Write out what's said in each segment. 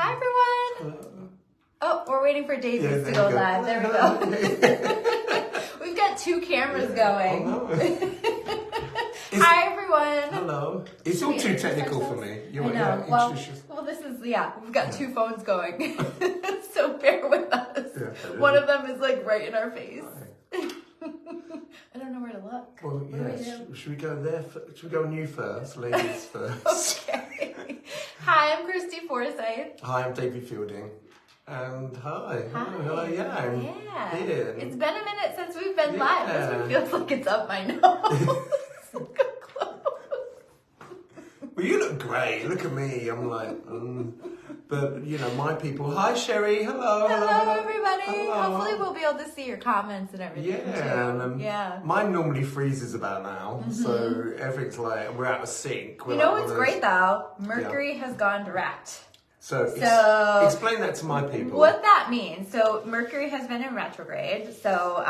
Hi, everyone. Hello. Oh, we're waiting for Davey to go live. There we go. We've got two cameras going. Oh, no. Hi, everyone. Hello. It's all too technical for me. I know. Well, this is, we've got two phones going. So bear with us. Yeah, one of them is like right in our face. I don't know where to look. Well, yeah. Should we go there? Should we go on you first? Ladies first. Okay. Hi, I'm Christy Forsyth. Hi, I'm Davey Fielding. And hi. Yeah. Here. It's been a minute since we've been live. This one feels like it's up my nose. Well, you look great. Look at me. I'm like, But, you know, my people. Hi, Sherry. Hello. Hello, everybody. Hello. Hopefully we'll be able to see your comments and everything, too. Mine normally freezes about now. So everything's like, we're out of sync. You know what's great, though? Mercury has gone direct. So explain that to my people. What that means. So Mercury has been in retrograde. So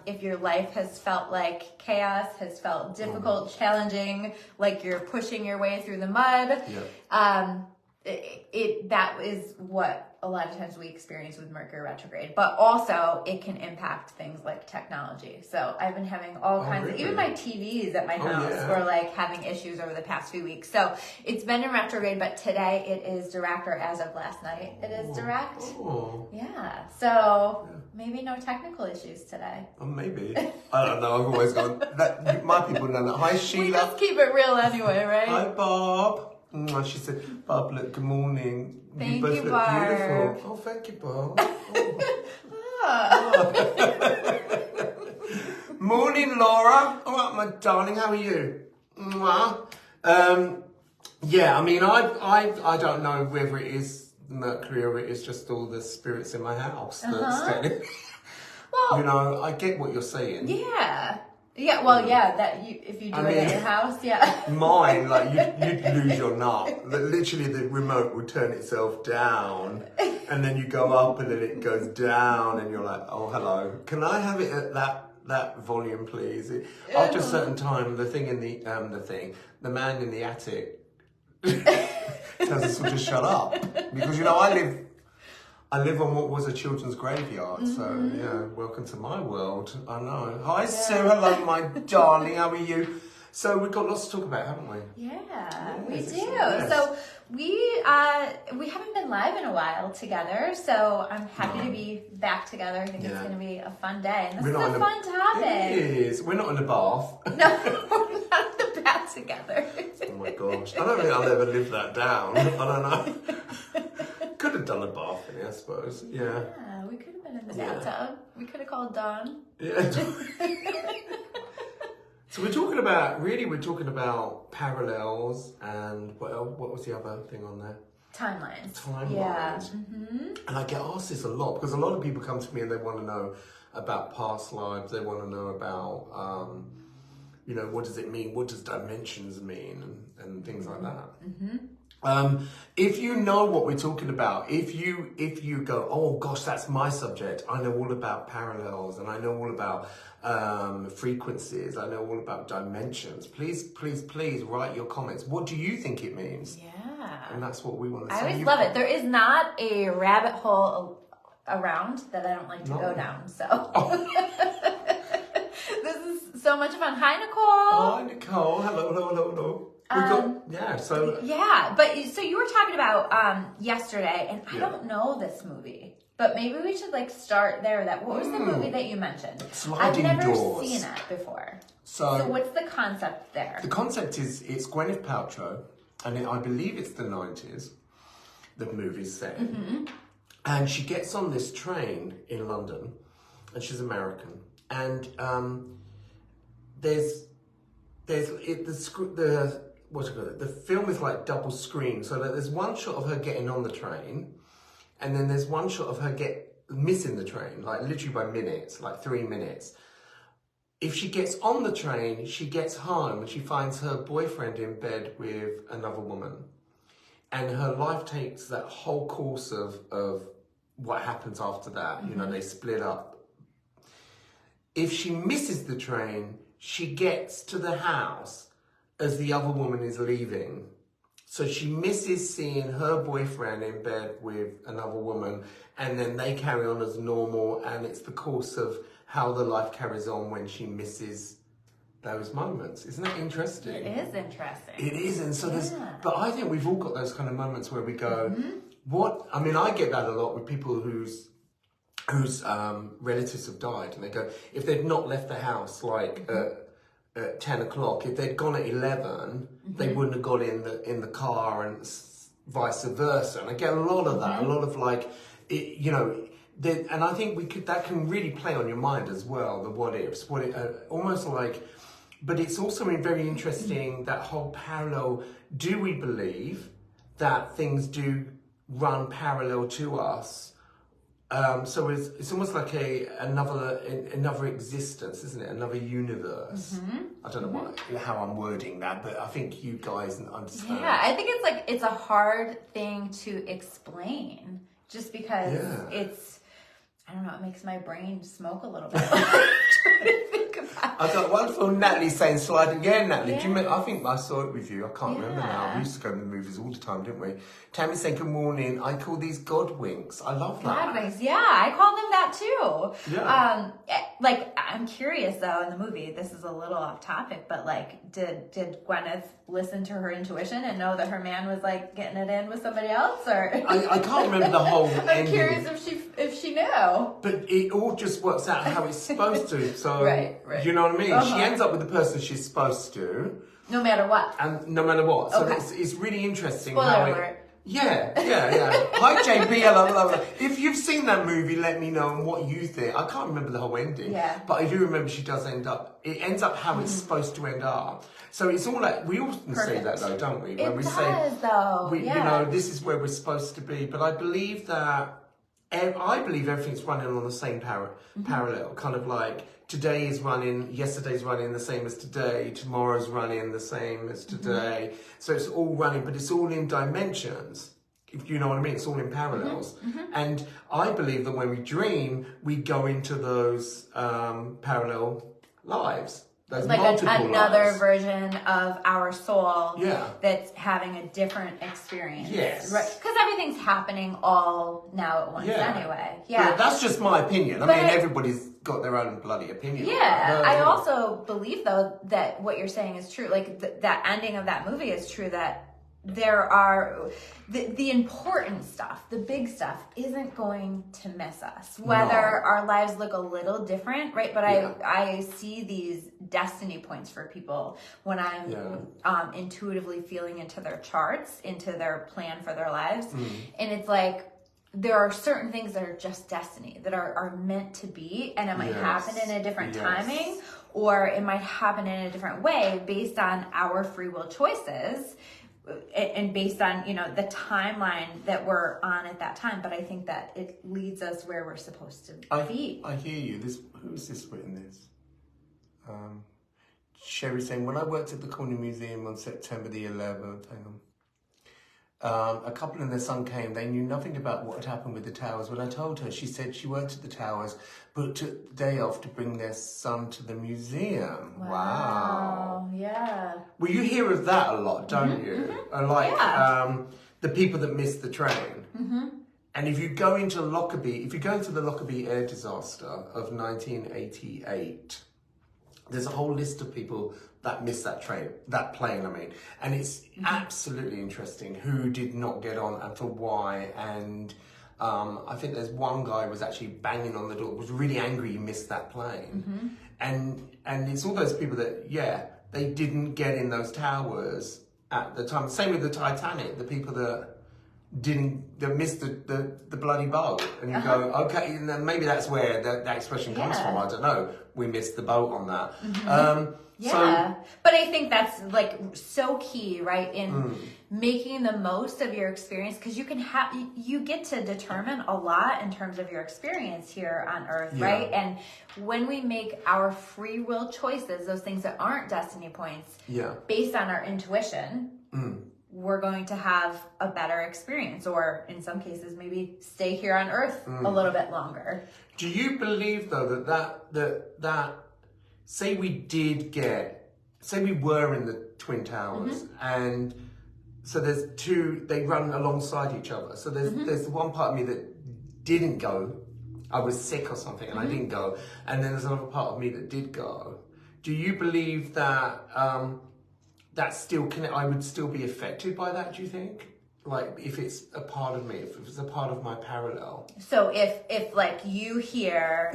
if your life has felt like chaos, has felt difficult, challenging, like you're pushing your way through the mud, that is what a lot of times we experience with Mercury retrograde. But also it can impact things like technology. So I've been having all kinds of, even my TVs at my house were like having issues over the past few weeks. So it's been in retrograde, but today it is direct, or as of last night, it is direct. Yeah. So maybe no technical issues today. Maybe. I don't know. I've always gone, my people know that. Hi, Sheila. We just keep it real anyway, right? Hi, Bob. She said, Bob, look, good morning. Thank you both you, look Barb. beautiful. Oh, thank you, Bob. Morning, Laura. All right, my darling, how are you? Yeah, I mean, I don't know whether it is Mercury or it is just all the spirits in my house that's telling me. Well, you know, I get what you're saying. Yeah. Yeah, well, if you do it at your house, Mine, like, you'd lose your nut. Literally, the remote would turn itself down, and then you go up, and then it goes down, and you're like, oh, hello. Can I have it at that volume, please? After a certain time, the man in the attic tells us to just shut up. Because, you know, I live on what was a children's graveyard, so yeah, welcome to my world. I know. Hi, Sue. Hello, my darling. How are you? So we've got lots to talk about, haven't we? Yeah, we do. Yes. So we haven't been live in a while together, so I'm happy to be back together. I think it's going to be a fun day, and this is a fun topic. It is. We're not in the bath. No, we're not in the bath together. Oh my gosh. I don't think I'll ever live that down. I don't know. Could have done a bath in it, I suppose. Yeah, we could have been in the bathtub. We could have called Dawn. Yeah. So we're talking about parallels and what was the other thing on there? Timelines. Yeah. And I get asked this a lot because a lot of people come to me and they want to know about past lives. They want to know about, you know, what does it mean? What does dimensions mean? And things like that. If you know what we're talking about, if you go, oh gosh, that's my subject. I know all about parallels, and I know all about frequencies. I know all about dimensions. Please write your comments. What do you think it means? Yeah. And that's what we want to say. I always love it. There is not a rabbit hole around that I don't like to go down. So this is so much fun. Hi, Nicole. Hi, Nicole. Hello. So you were talking about yesterday, and I don't know this movie, but maybe we should like start there. What was the movie that you mentioned? Sliding I've never Doors. seen it before. So what's the concept there? The concept is it's Gwyneth Paltrow, and I believe it's the 90s. The movie's set, and she gets on this train in London, and she's American, and the film is like double screen, so that there's one shot of her getting on the train, and then there's one shot of her missing the train, like literally by minutes, like 3 minutes. If she gets on the train, she gets home and she finds her boyfriend in bed with another woman, and her life takes that whole course of what happens after that. You know, they split up. If she misses the train, she gets to the house as the other woman is leaving. So she misses seeing her boyfriend in bed with another woman, and then they carry on as normal, and it's the course of how the life carries on when she misses those moments. Isn't that interesting? It is interesting. It is, and so there's, but I think we've all got those kind of moments where we go, what, I mean, I get that a lot with people whose relatives have died, and they go, if they'd not left the house like at 10 o'clock, if they'd gone at 11, they wouldn't have got in the car, and vice versa. And I get a lot of that, a lot of like, it, you know, and I think that can really play on your mind as well, the what ifs, almost like, but it's also very interesting, that whole parallel, do we believe that things do run parallel to us? So it's almost like another existence, isn't it? Another universe. I don't know how I'm wording that, but I think you guys understand. Yeah, I think it's a hard thing to explain, just because it's, I don't know, it makes my brain smoke a little bit. I got wonderful Natalie saying sliding. Yeah, Natalie, do you remember? I think I saw it with you. I can't remember now. We used to go to the movies all the time, didn't we? Tammy saying good morning. I call these God winks. I love that. God winks, yeah. I call them that too. Yeah. Like, I'm curious though, in the movie, this is a little off topic, but like, did Gwyneth listen to her intuition and know that her man was like getting it in with somebody else, or? I can't remember the whole I'm ending. curious if she knew. But it all just works out how it's supposed to. So, right. You know what I mean? She ends up with the person she's supposed to. No matter what. And no matter what. So Okay. it's really interesting. Spoiler alert. Yeah. Hi JB, hello. If you've seen that movie, let me know what you think. I can't remember the whole ending. Yeah. But I do remember she does end up, it ends up how it's supposed to end up. So it's all like, we often say that though, don't we? When we say, though. you know, this is where we're supposed to be. But I believe everything's running on the same parallel, kind of like yesterday's running the same as today, tomorrow's running the same as today. So it's all running, but it's all in dimensions, if you know what I mean. It's all in parallels. And I believe that when we dream, we go into those parallel lives. Those like another lives. version of our soul that's having a different experience. Yes. Right. Because everything's happening all now at once anyway. Yeah. But that's just my opinion. I mean, everybody's got their own bloody opinion. Yeah. I also believe, though, that what you're saying is true. Like, that ending of that movie is true, that there are the important stuff, the big stuff isn't going to miss us, whether our lives look a little different, right? But I see these destiny points for people when I'm intuitively feeling into their charts, into their plan for their lives. And it's like, there are certain things that are just destiny, that are meant to be, and it might happen in a different timing, or it might happen in a different way based on our free will choices, and based on, you know, the timeline that we're on at that time. But I think that it leads us where we're supposed to be. I hear you. Who's this written this? Sherry saying, when I worked at the Cornell Museum on September the 11th, a couple and their son came. They knew nothing about what had happened with the towers. When I told her, she said she worked at the towers, but took the day off to bring their son to the museum. Wow. Yeah. Well, you hear of that a lot, don't you? Like the people that missed the train. And if you go into the Lockerbie air disaster of 1988, there's a whole list of people that missed that plane, I mean. And it's absolutely interesting who did not get on and for why. And I think there's one guy was actually banging on the door, was really angry he missed that plane. And it's all those people that, they didn't get in those towers at the time. Same with the Titanic, the people that missed the bloody boat. And you go, okay, and then maybe that's where that expression comes from. I don't know. We missed the boat on that. But I think that's like so key, right, in making the most of your experience, because you get to determine a lot in terms of your experience here on Earth, right? And when we make our free will choices, those things that aren't destiny points, based on our intuition, we're going to have a better experience, or in some cases, maybe stay here on Earth a little bit longer. Do you believe though that say we were in the Twin Towers and So there's two, they run alongside each other. So there's the one part of me that didn't go. I was sick or something and I didn't go. And then there's another part of me that did go. Do you believe that that still I would still be affected by that, do you think? Like if it's a part of me, if it's a part of my parallel. So if like you hear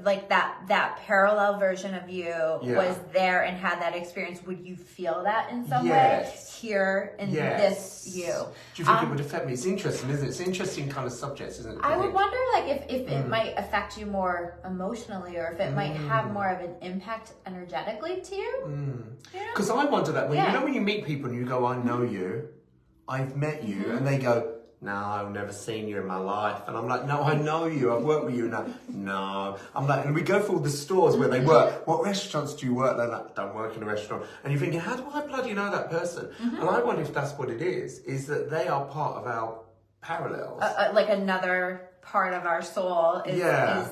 like that parallel version of you was there and had that experience, would you feel that in some way here in this you? Do you think it would affect me? It's interesting, isn't it? It's interesting kind of subjects, isn't it? I would wonder like if it might affect you more emotionally, or if it might have more of an impact energetically to you. Because I wonder that when you know when you meet people and you go, I know you. I've met you, and they go, no, I've never seen you in my life. And I'm like, no, I know you. I've worked with you now. No. I'm like, and we go through all the stores where they work. What restaurants do you work? They're like, don't work in a restaurant. And you're thinking, how do I bloody know that person? And I wonder if that's what it is that they are part of our parallels. Like another part of our soul is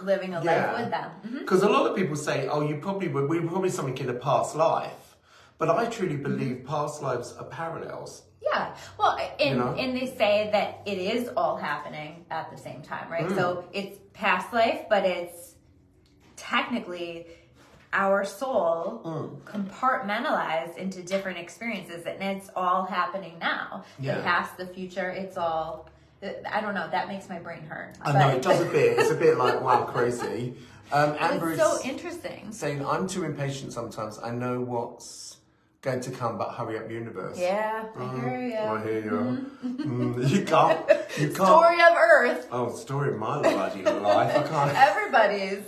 living a life with them. Because a lot of people say, oh, we were probably something in a past life. But I truly believe past lives are parallels. Yeah. Well, and they say that it is all happening at the same time, right? So it's past life, but it's technically our soul compartmentalized into different experiences, and it's all happening now. The past, the future, it's all... I don't know. That makes my brain hurt. I know, it does a bit. It's a bit like, wow, crazy. Amber, it's so interesting. Saying, I'm too impatient sometimes. I know what's going to come, but hurry up, universe. Yeah, I hear you. I hear you. You can't. Story of Earth. Oh, story of my bloody life. I can't. Everybody's.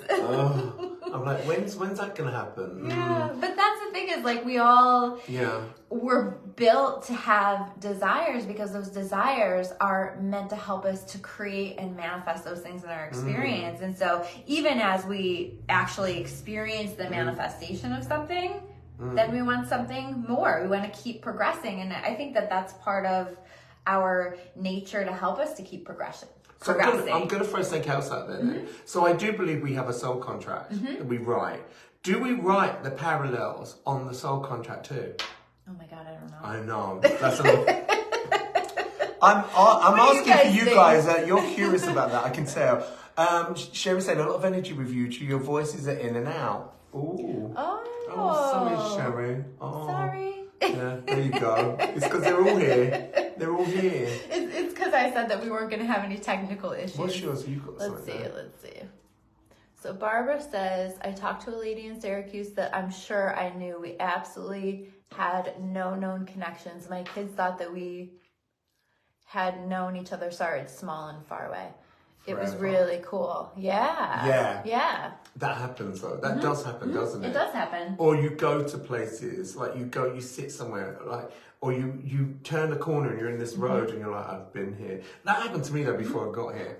I'm like, when's that going to happen? Yeah, but that's the thing is, like, we all were built to have desires because those desires are meant to help us to create and manifest those things in our experience. And so even as we actually experience the manifestation of something, then we want something more. We want to keep progressing. And I think that that's part of our nature to help us to keep progressing. So I'm going to throw something else out there then. So I do believe we have a soul contract that we write. Do we write the parallels on the soul contract too? Oh my God, I don't know. I know. That's I'm asking for you guys. You're curious about that. I can tell. Sherry said a lot of energy with you. Your voices are in and out. Ooh. Oh, sorry, Sherry. Oh. Sorry. Yeah, there you go. It's because they're all here. They're all here. It's because I said that we weren't going to have any technical issues. What's yours? You got Let's see. So Barbara says, I talked to a lady in Syracuse that I'm sure I knew. We absolutely had no known connections. My kids thought that we had known each other. Sorry, it's small and far away. It was really cool. Yeah. That happens though. That does happen, doesn't it? It does happen. Or you go to places, like you sit somewhere, like, or you turn a corner and you're in this road and you're like, I've been here. That happened to me though before I got here.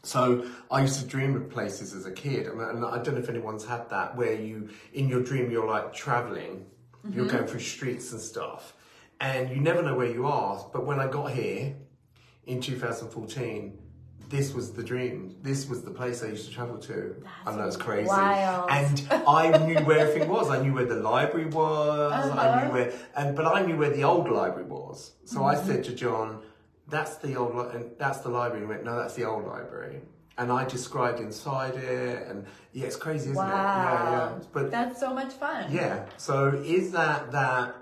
So I used to dream of places as a kid, and I don't know if anyone's had that, where in your dream you're like traveling, you're going through streets and stuff, and you never know where you are. But when I got here in 2014, this was the dream. This was the place I used to travel to. I know it's crazy. Wild. And I knew where everything was. I knew where the library was. I knew but I knew where the old library was. So I said to John, that's the library. He went, no, that's the old library. And I described inside it, and it's crazy, isn't it? Yeah. But that's so much fun. Yeah. So is that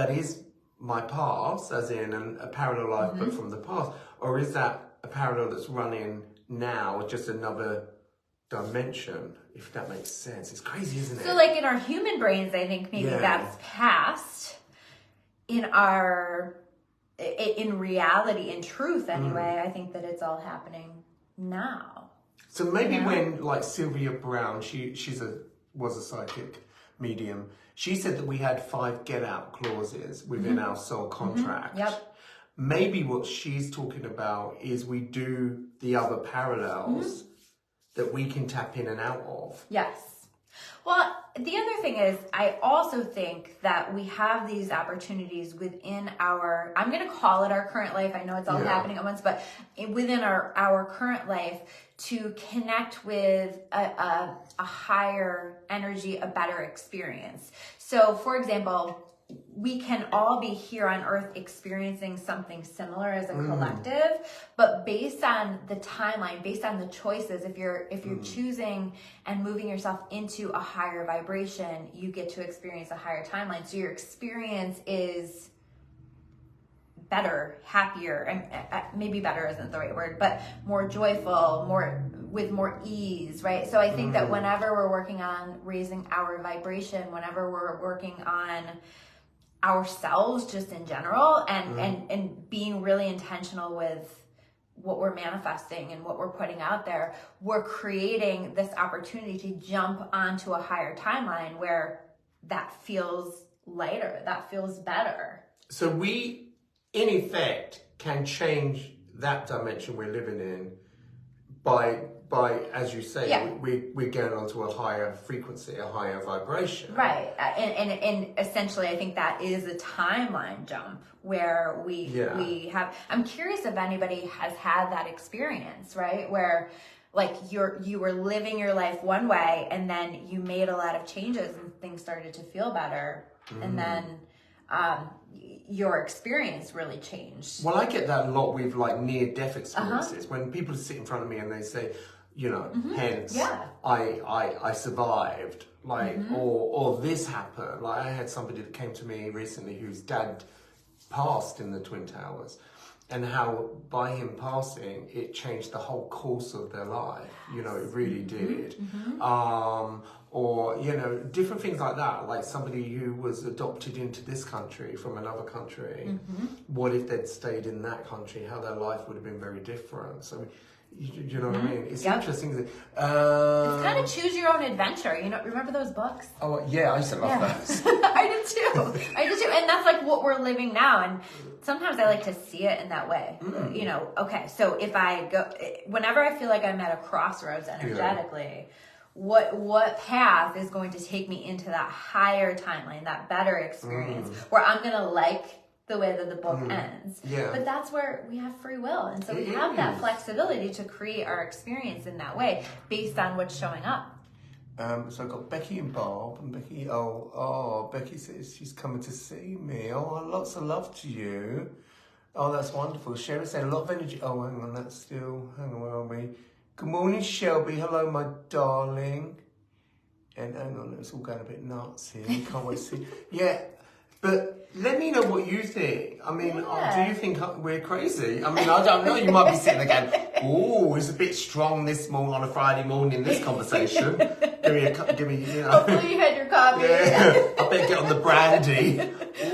is my past, as in a parallel life, but from the past, or is that a parallel that's running now, just another dimension, if that makes sense? It's crazy, isn't it? So like in our human brains, I think maybe that's past. In reality, in truth anyway, I think that it's all happening now. So maybe when, like, Sylvia Brown, she was a psychic medium, she said that we had 5 get-out clauses within our soul contract. Yep. Maybe what she's talking about is we do the other parallels that we can tap in and out of. Yes. Well, the other thing is, I also think that we have these opportunities within our, I'm going to call it our current life. I know it's all happening at once, but within our current life, to connect with a higher energy, a better experience. So, for example, we can all be here on earth experiencing something similar as a collective, but based on the timeline, based on the choices, if you're choosing and moving yourself into a higher vibration, you get to experience a higher timeline. So your experience is better, happier, and maybe better isn't the right word, but more joyful, with more ease, right? So I think that whenever we're working on raising our vibration, whenever we're working on ourselves just in general, and being really intentional with what we're manifesting and what we're putting out there, we're creating this opportunity to jump onto a higher timeline where that feels lighter, that feels better. So we, in effect, can change that dimension we're living in by as you say, we're going onto a higher frequency, a higher vibration. Right. And essentially, I think that is a timeline jump where we have, I'm curious if anybody has had that experience, right? Where like you were living your life one way and then you made a lot of changes and things started to feel better. And then, your experience really changed. Well, I get that a lot with like near-death experiences. When people sit in front of me and they say, you know, hence I survived, like, or this happened. Like I had somebody that came to me recently whose dad passed in the Twin Towers, and how by him passing, it changed the whole course of their life. You know, it really did. Or, you know, different things like that. Like somebody who was adopted into this country from another country. What if they'd stayed in that country? How their life would have been very different. So, you know what I mean? It's interesting. It's kind of choose your own adventure. You know, remember those books? Oh, yeah, I used to love those. I did too. And that's like what we're living now. And sometimes I like to see it in that way. You know, okay, so if I go, whenever I feel like I'm at a crossroads energetically, what path is going to take me into that higher timeline, that better experience, where I'm going to like the way that the book ends. But that's where we have free will. And so we have that flexibility to create our experience in that way based on what's showing up. So I've got Becky and Bob, and Becky, Becky says she's coming to see me. Oh, lots of love to you. Oh, that's wonderful. Sherry said a lot of energy. Oh, hang on, hang on, where are we? Good morning, Shelby. Hello, my darling. And hang on, it's all going a bit nuts here. Can't wait to see. Yeah, but let me know what you think. I mean, do you think we're crazy? I mean, I don't know. You might be sitting there going, oh, it's a bit strong this morning on a Friday morning, this conversation. give me, you know. Hopefully you had your coffee. Yeah, I better get on the brandy.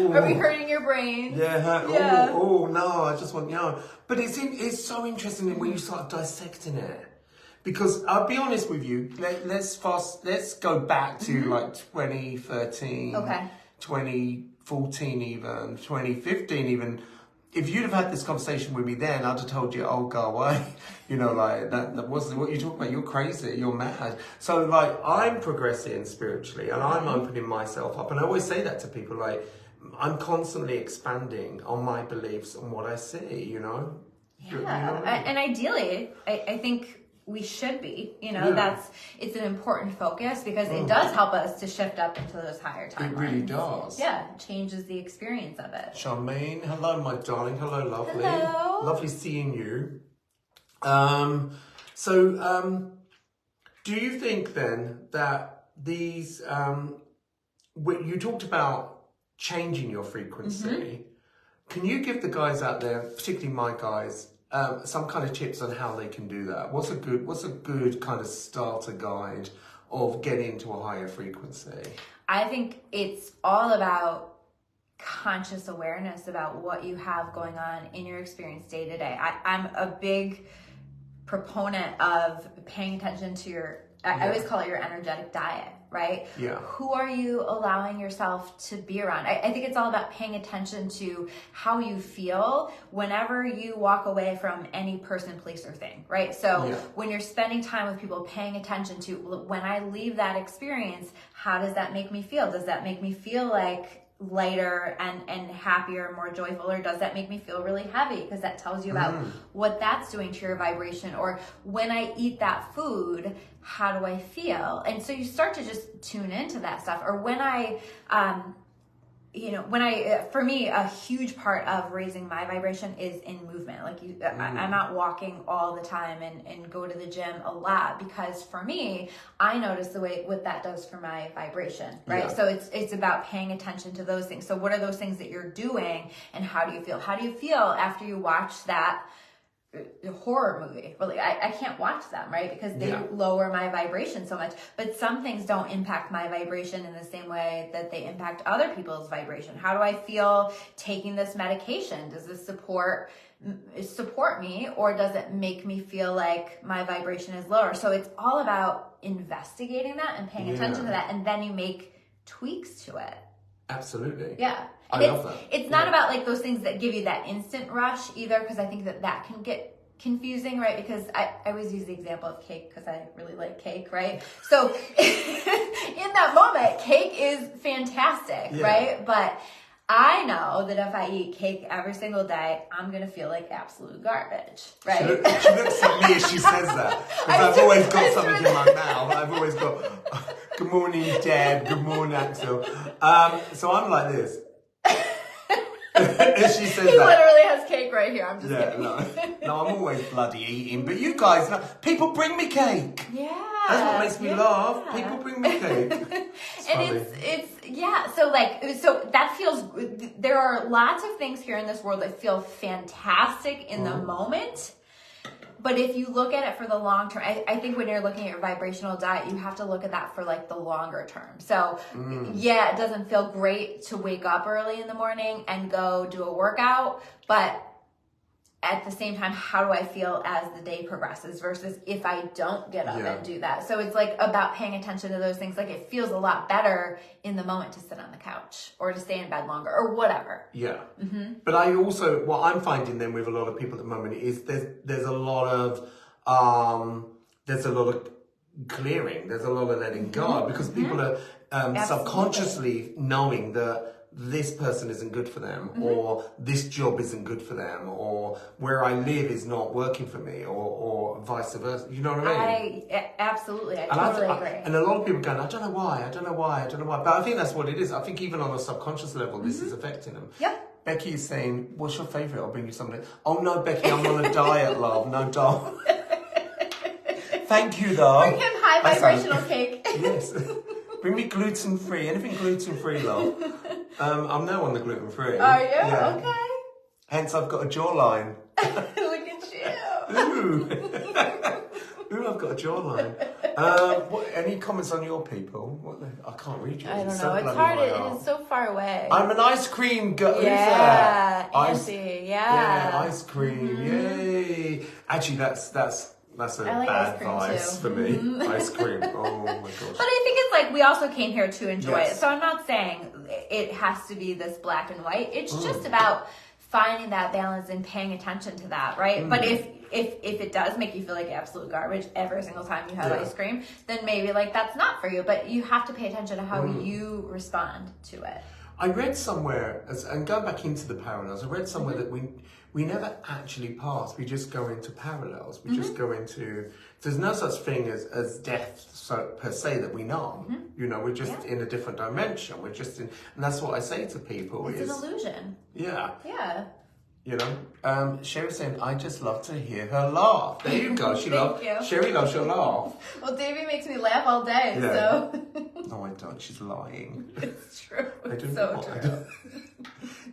Ooh. Are we hurting your brain? Yeah. Oh, no, I just want, you know. But it's so interesting when you start dissecting it. Because I'll be honest with you, let's go back to like 2013, 2014 even, 2015 even. If you'd have had this conversation with me then, I'd have told you, oh, go away. You know, like, that wasn't what you talk about. You're crazy. You're mad. So, like, I'm progressing spiritually and I'm opening myself up. And I always say that to people, like, I'm constantly expanding on my beliefs and what I see, you know? Yeah. You know what I mean? And ideally, I think we should be, you know, it's an important focus because it does help us to shift up into those higher timelines. It really does. Yeah, it changes the experience of it. Charmaine, hello, my darling. Hello, lovely. Hello. Lovely seeing you. Do you think then that these, you talked about changing your frequency. Can you give the guys out there, particularly my guys, some kind of tips on how they can do that? What's a good kind of starter guide of getting into a higher frequency? I think it's all about conscious awareness about what you have going on in your experience day to day. I'm a big proponent of paying attention to I always call it your energetic diet, right? Yeah. Who are you allowing yourself to be around? I think it's all about paying attention to how you feel whenever you walk away from any person, place, or thing, right? So when you're spending time with people, paying attention to when I leave that experience, how does that make me feel? Does that make me feel like lighter and happier, more joyful, or does that make me feel really heavy? Because that tells you about what that's doing to your vibration. Or when I eat that food, how do I feel? And so you start to just tune into that stuff. Or when I for me, a huge part of raising my vibration is in movement. Like I'm out walking all the time and go to the gym a lot, because for me, I notice what that does for my vibration, right? Yeah. So it's about paying attention to those things. So what are those things that you're doing, and how do you feel? How do you feel after you watch that horror movie? Really, I can't watch them, right? Because they lower my vibration so much. But some things don't impact my vibration in the same way that they impact other people's vibration. How do I feel taking this medication? Does this support me, or does it make me feel like my vibration is lower? So it's all about investigating that and paying attention to that, and then you make tweaks to it. Absolutely. Yeah. I love that. It's not about like those things that give you that instant rush either, because I think that can get confusing, right? Because I always use the example of cake because I really like cake, right? So in that moment, cake is fantastic, right? But I know that if I eat cake every single day, I'm going to feel like absolute garbage, right? She looks at me as she says that. Because I've always got something in my mouth. I've always got, good morning, Deb. Good morning, Axel. So I'm like this. As she says he literally has cake right here. I'm just kidding. No, I'm always bloody eating. But you guys, people bring me cake. Yeah. That's what makes me laugh. People bring me cake. So that feels, there are lots of things here in this world that feel fantastic in the moment. But if you look at it for the long term, I think when you're looking at your vibrational diet, you have to look at that for like the longer term. So it doesn't feel great to wake up early in the morning and go do a workout, but at the same time, how do I feel as the day progresses versus if I don't get up and do that? So it's like about paying attention to those things. Like it feels a lot better in the moment to sit on the couch or to stay in bed longer or whatever. Yeah. Mm-hmm. But I also, what I'm finding then with a lot of people at the moment is there's a lot of clearing. There's a lot of letting go because people are subconsciously knowing that this person isn't good for them, or this job isn't good for them, or where I live is not working for me, or vice versa. You know what I mean? Absolutely. I totally agree. And a lot of people going, I don't know why. But I think that's what it is. I think even on a subconscious level, this is affecting them. Yep. Becky is saying, what's your favourite? I'll bring you something. Oh no, Becky, I'm on a diet, love. No diet. Thank you, though. Bring him high vibrational cake. Yes. Bring me gluten-free. Anything gluten-free, love. I'm now on the gluten-free. Are you? Yeah. Okay. Hence, I've got a jawline. Look at you. Ooh. Ooh, I've got a jawline. Any comments on your people? I can't read you. I don't know. It's hard. It's so far away. I'm an ice cream girl. Yeah. Auntie. Yeah, ice cream. Yay. Actually, that's a like bad vice for me. Ice cream. Oh my gosh. But I think it's like we also came here to enjoy it. So I'm not saying it has to be this black and white. It's just about finding that balance and paying attention to that, right? But if it does make you feel like absolute garbage every single time you have ice cream, then maybe like that's not for you. But you have to pay attention to how you respond to it. I read somewhere, and going back into the parallels, I read somewhere that we never actually pass. We just go into parallels. We just go into. There's no such thing as death per se that we know. You know, we're just in a different dimension. We're just in, and that's what I say to people. It's an illusion. Yeah. Yeah. You know, Sherry's saying, I just love to hear her laugh. There you go. Sherry loves your laugh. Well, Davey makes me laugh all day, so. No, I don't. She's lying. It's true. It's so true.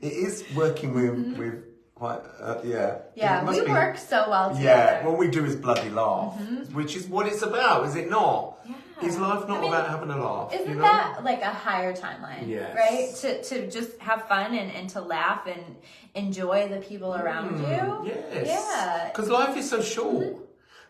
It is working with quite, Yeah, we work so well together. Yeah, what we do is bloody laugh, which is what it's about, is it not? Yeah. Is life not about having a laugh? Isn't that like a higher timeline? Yes. Right? To just have fun and to laugh and enjoy the people around you? Yes. Yeah. Because life is so short.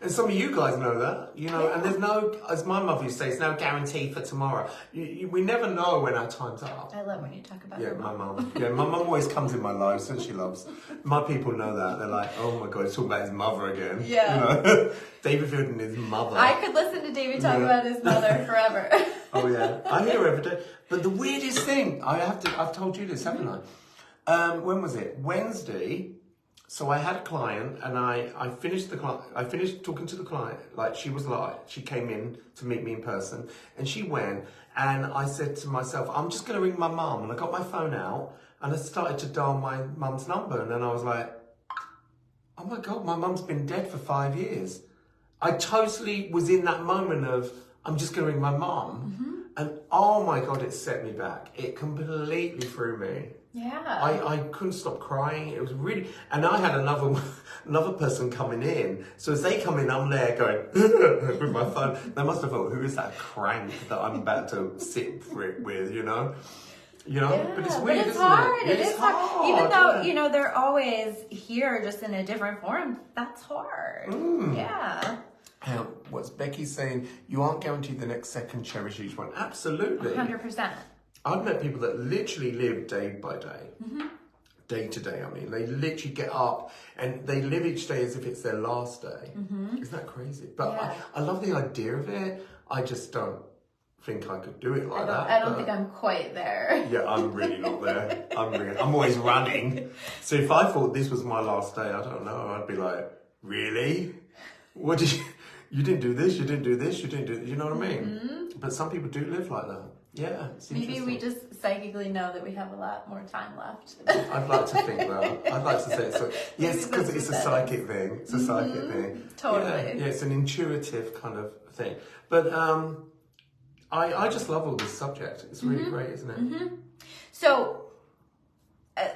And some of you guys know that, you know, and there's no, as my mother used to say, there's no guarantee for tomorrow. We never know when our time's up. I love when you talk about your my mum. Yeah, my mum always comes in my life, so she loves. My people know that. They're like, oh my God, he's talking about his mother again. Yeah. You know? David Field and his mother. I could listen to David talk about his mother forever. Oh yeah, I hear her every day. But the weirdest thing, I've told you this, haven't I? When was it? Wednesday. So I had a client, and I finished talking to the client. Like, she came in to meet me in person, and she went, and I said to myself, I'm just going to ring my mum. And I got my phone out, and I started to dial my mum's number, and then I was like, oh my God, my mum's been dead for 5 years. I totally was in that moment of, I'm just going to ring my mum, and oh my God, it set me back. It completely threw me. Yeah. I couldn't stop crying. It was really, and I had another person coming in. So as they come in, I'm there going with my phone. They must have thought, who is that crank that I'm about to sit with, you know? Yeah, but it's weird, it's hard. It is hard. Even though, they're always here just in a different form, that's hard. Yeah. What's Becky saying? You aren't guaranteed the next second, cherish each one. Absolutely. 100%. I've met people that literally live day by day, day to day. I mean, they literally get up and they live each day as if it's their last day. Isn't that crazy? But I love the idea of it. I just don't think I could do it like that. I don't think I'm quite there. Yeah, I'm really not there. I'm always running. So if I thought this was my last day, I don't know, I'd be like, really? What did you didn't do this, you didn't do this, you didn't do, you know what I mean? But some people do live like that. Yeah, maybe we just psychically know that we have a lot more time left. I'd like to think that. I'd like to say so. Yes, because it's a psychic thing. It's a psychic thing. Totally. Yeah, it's an intuitive kind of thing. But I just love all this subject. It's really great, isn't it? So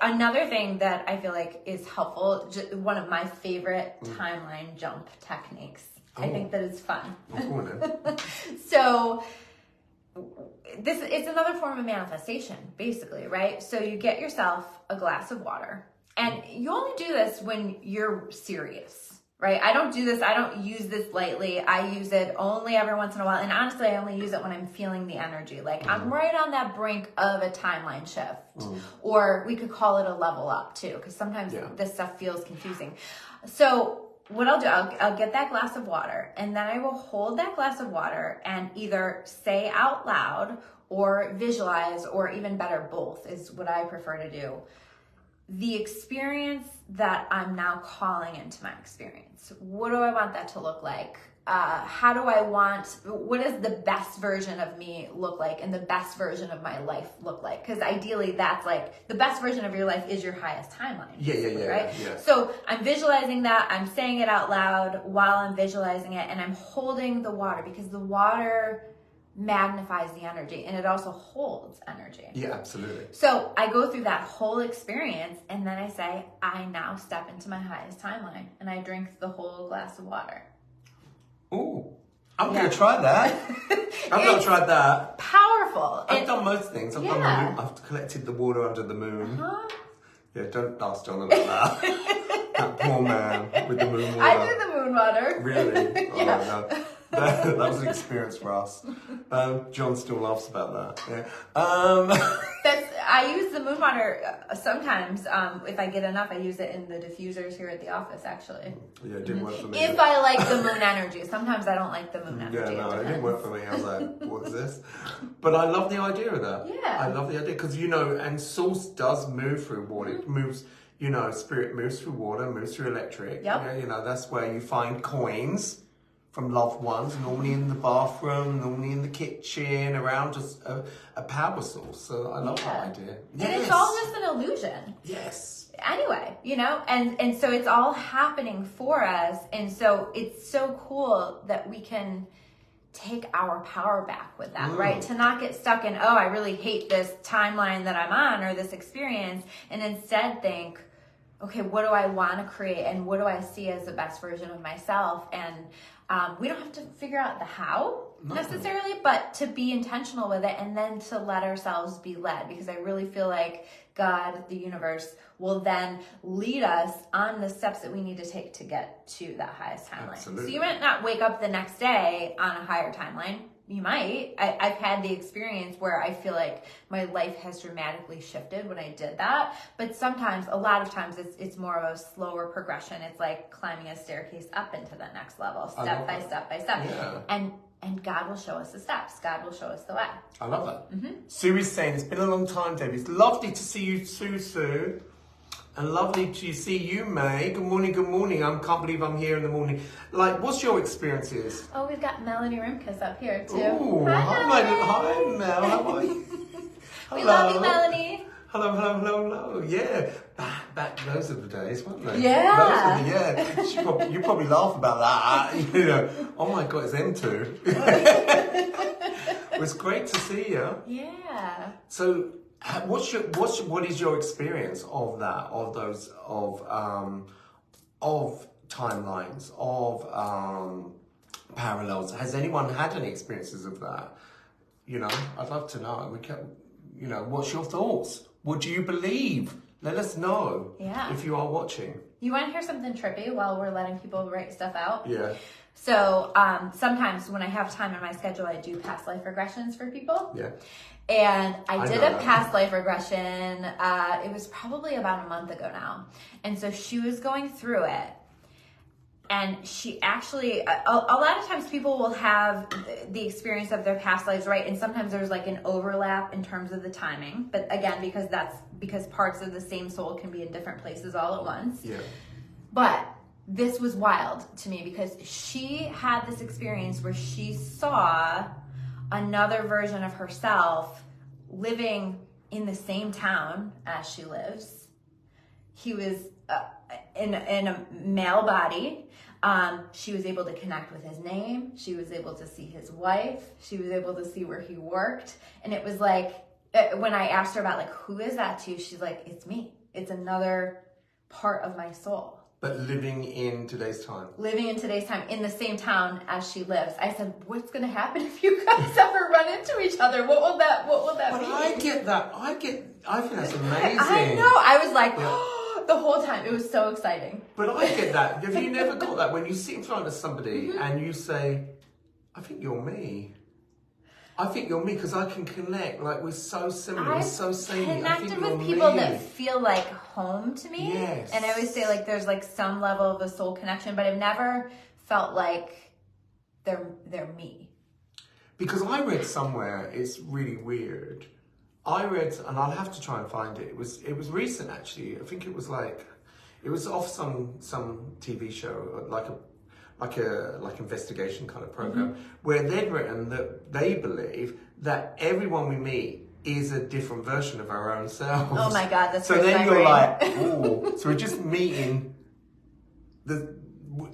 another thing that I feel like is helpful, one of my favorite timeline jump techniques. I think that is fun. So it's another form of manifestation, basically, right? So you get yourself a glass of water, and you only do this when you're serious, right? I don't do this. I don't use this lightly. I use it only every once in a while. And honestly, I only use it when I'm feeling the energy. Like I'm right on that brink of a timeline shift, or we could call it a level up too, because sometimes this stuff feels confusing. So what I'll do, I'll get that glass of water, and then I will hold that glass of water and either say out loud or visualize, or even better, both is what I prefer to do, the experience that I'm now calling into my experience. What do I want that to look like? What does the best version of me look like, and the best version of my life look like? Because ideally that's like, the best version of your life is your highest timeline. Yeah. Right? Yeah. So I'm visualizing that, I'm saying it out loud while I'm visualizing it, and I'm holding the water, because the water magnifies the energy, and it also holds energy. Yeah, absolutely. So I go through that whole experience, and then I say, I now step into my highest timeline, and I drink the whole glass of water. Ooh, I'm going to try that. I've not tried that. Powerful. I've done most things. I've done the moon. I've collected the water under the moon. Yeah, don't ask John about that. That poor man with the moon water. I do the moon water. Really? Oh, Yeah. no. That was an experience for us. John still laughs about that. Yeah. I use the moon water sometimes. If I get enough, I use it in the diffusers here at the office, actually. Yeah, it didn't work for me. If I like the moon energy. Sometimes I don't like the moon energy. Yeah, no, it didn't work for me. I was like, what is this? But I love the idea of that. Yeah. I love the idea, because, and source does move through water. It moves, spirit moves through water, moves through electric. Yep. Yeah, that's where you find coins from loved ones, normally in the bathroom, normally in the kitchen, around just a power source. So I love that idea. Yes. And it's all just an illusion. Yes. Anyway, and so it's all happening for us. And so it's so cool that we can take our power back with that, right? To not get stuck in, I really hate this timeline that I'm on, or this experience, and instead think, okay, what do I want to create, and what do I see as the best version of myself? And we don't have to figure out the how necessarily, but to be intentional with it, and then to let ourselves be led, because I really feel like God, the universe, will then lead us on the steps that we need to take to get to that highest timeline. Absolutely. So you might not wake up the next day on a higher timeline. You might. I've had the experience where I feel like my life has dramatically shifted when I did that. But sometimes, a lot of times, it's more of a slower progression. It's like climbing a staircase up into the next level, step by step by step. Yeah. And God will show us the steps. God will show us the way. I love that. Sue is saying, it's been a long time, Davey. It's lovely to see you, Sue. And lovely to see you, May. Good morning, good morning. I can't believe I'm here in the morning. Like, what's your experiences? Oh, we've got Melanie Rimkus up here, too. Ooh, hi, Mel. How are you? Hello. We love you, Melanie. Hello. Yeah. Back those are the days, weren't they? Yeah. You probably laugh about that. You know, oh my God, it's them two. It was great to see you. Yeah. So, what is your experience of that, of those, of timelines, of parallels? Has anyone had any experiences of that? You know, I'd love to know. You know, what's your thoughts? What do you believe? Let us know. Yeah. If you are watching. You want to hear something trippy while we're letting people write stuff out? Yeah. So sometimes when I have time in my schedule, I do past life regressions for people. Yeah. And I did a past life regression. It was probably about a month ago now. And so she was going through it. And she actually, a lot of times people will have the experience of their past lives, right? And sometimes there's like an overlap in terms of the timing. But again, because parts of the same soul can be in different places all at once. Yeah. But this was wild to me because she had this experience where she saw another version of herself living in the same town as she lives. He was in a male body. She was able to connect with his name. She was able to see his wife. She was able to see where he worked. And it was like, when I asked her about like, who is that to you? She's like, it's me. It's another part of my soul. But living in today's time. Living in today's time in the same town as she lives. I said, what's going to happen if you guys ever run into each other? What will that be? I get that. I think that's amazing. I know. I was like, the whole time. It was so exciting. But I get that. Have you never got that when you sit in front of somebody and you say, I think you're me. I think you're me because I can connect. Like, we're so similar. We're so samey. I think connected you're with people me. that feel like home to me. Yes. And I always say, like, there's like some level of a soul connection, but I've never felt like they're me. Because I read somewhere, it's really weird. I read, and I'll have to try and find it. It was recent actually. I think it was off some TV show, like investigation kind of program, where they'd written that they believe that everyone we meet is a different version of our own selves. Oh my God, that's so then you're like, ooh, so we're just meeting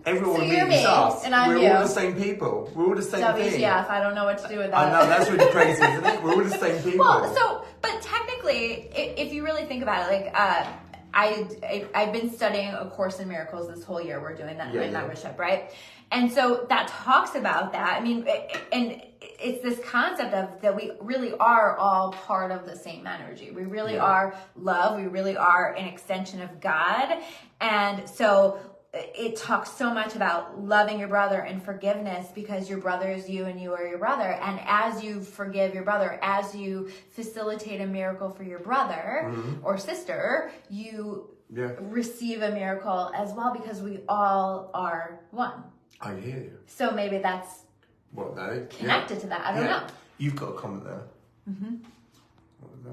everyone so we meet is us. And I'm we're all the same people. We're all the same thing. WTF, I don't know what to do with that. I know, that's really crazy, isn't it? We're all the same people. Well, but technically, if you really think about it, like, I've been studying A Course in Miracles this whole year. We're doing that in my membership, right? And so that talks about that. I mean, and it's this concept of that we really are all part of the same energy. We really are love. We really are an extension of God. And so it talks so much about loving your brother and forgiveness because your brother is you and you are your brother. And as you forgive your brother, as you facilitate a miracle for your brother or sister, you receive a miracle as well because we all are one. I hear you. So maybe that's connected to that. I don't know. You've got a comment there. What was that?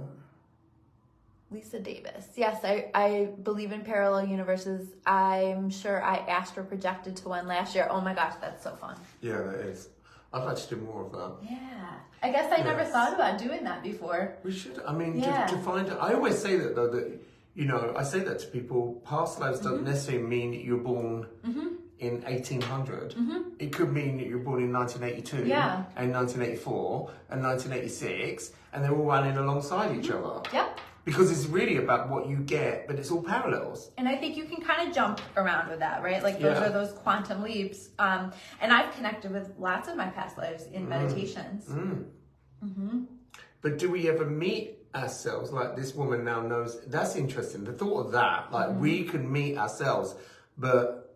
Lisa Davis. Yes, I believe in parallel universes. I'm sure I astral projected to one last year. Oh my gosh, that's so fun. Yeah, that is. I'd like to do more of that. Yeah. I guess I never thought about doing that before. We should. I mean, to find it. I always say that though, that, you know, I say that to people. Past lives doesn't necessarily mean that you're born in 1800. It could mean that you're born in 1982 and 1984 and 1986 and they're all running alongside each other. Yep. Because it's really about what you get, but it's all parallels. And I think you can kind of jump around with that, right? Like those are those quantum leaps. And I've connected with lots of my past lives in meditations. But do we ever meet ourselves? Like this woman now knows. That's interesting. The thought of that, like we can meet ourselves, but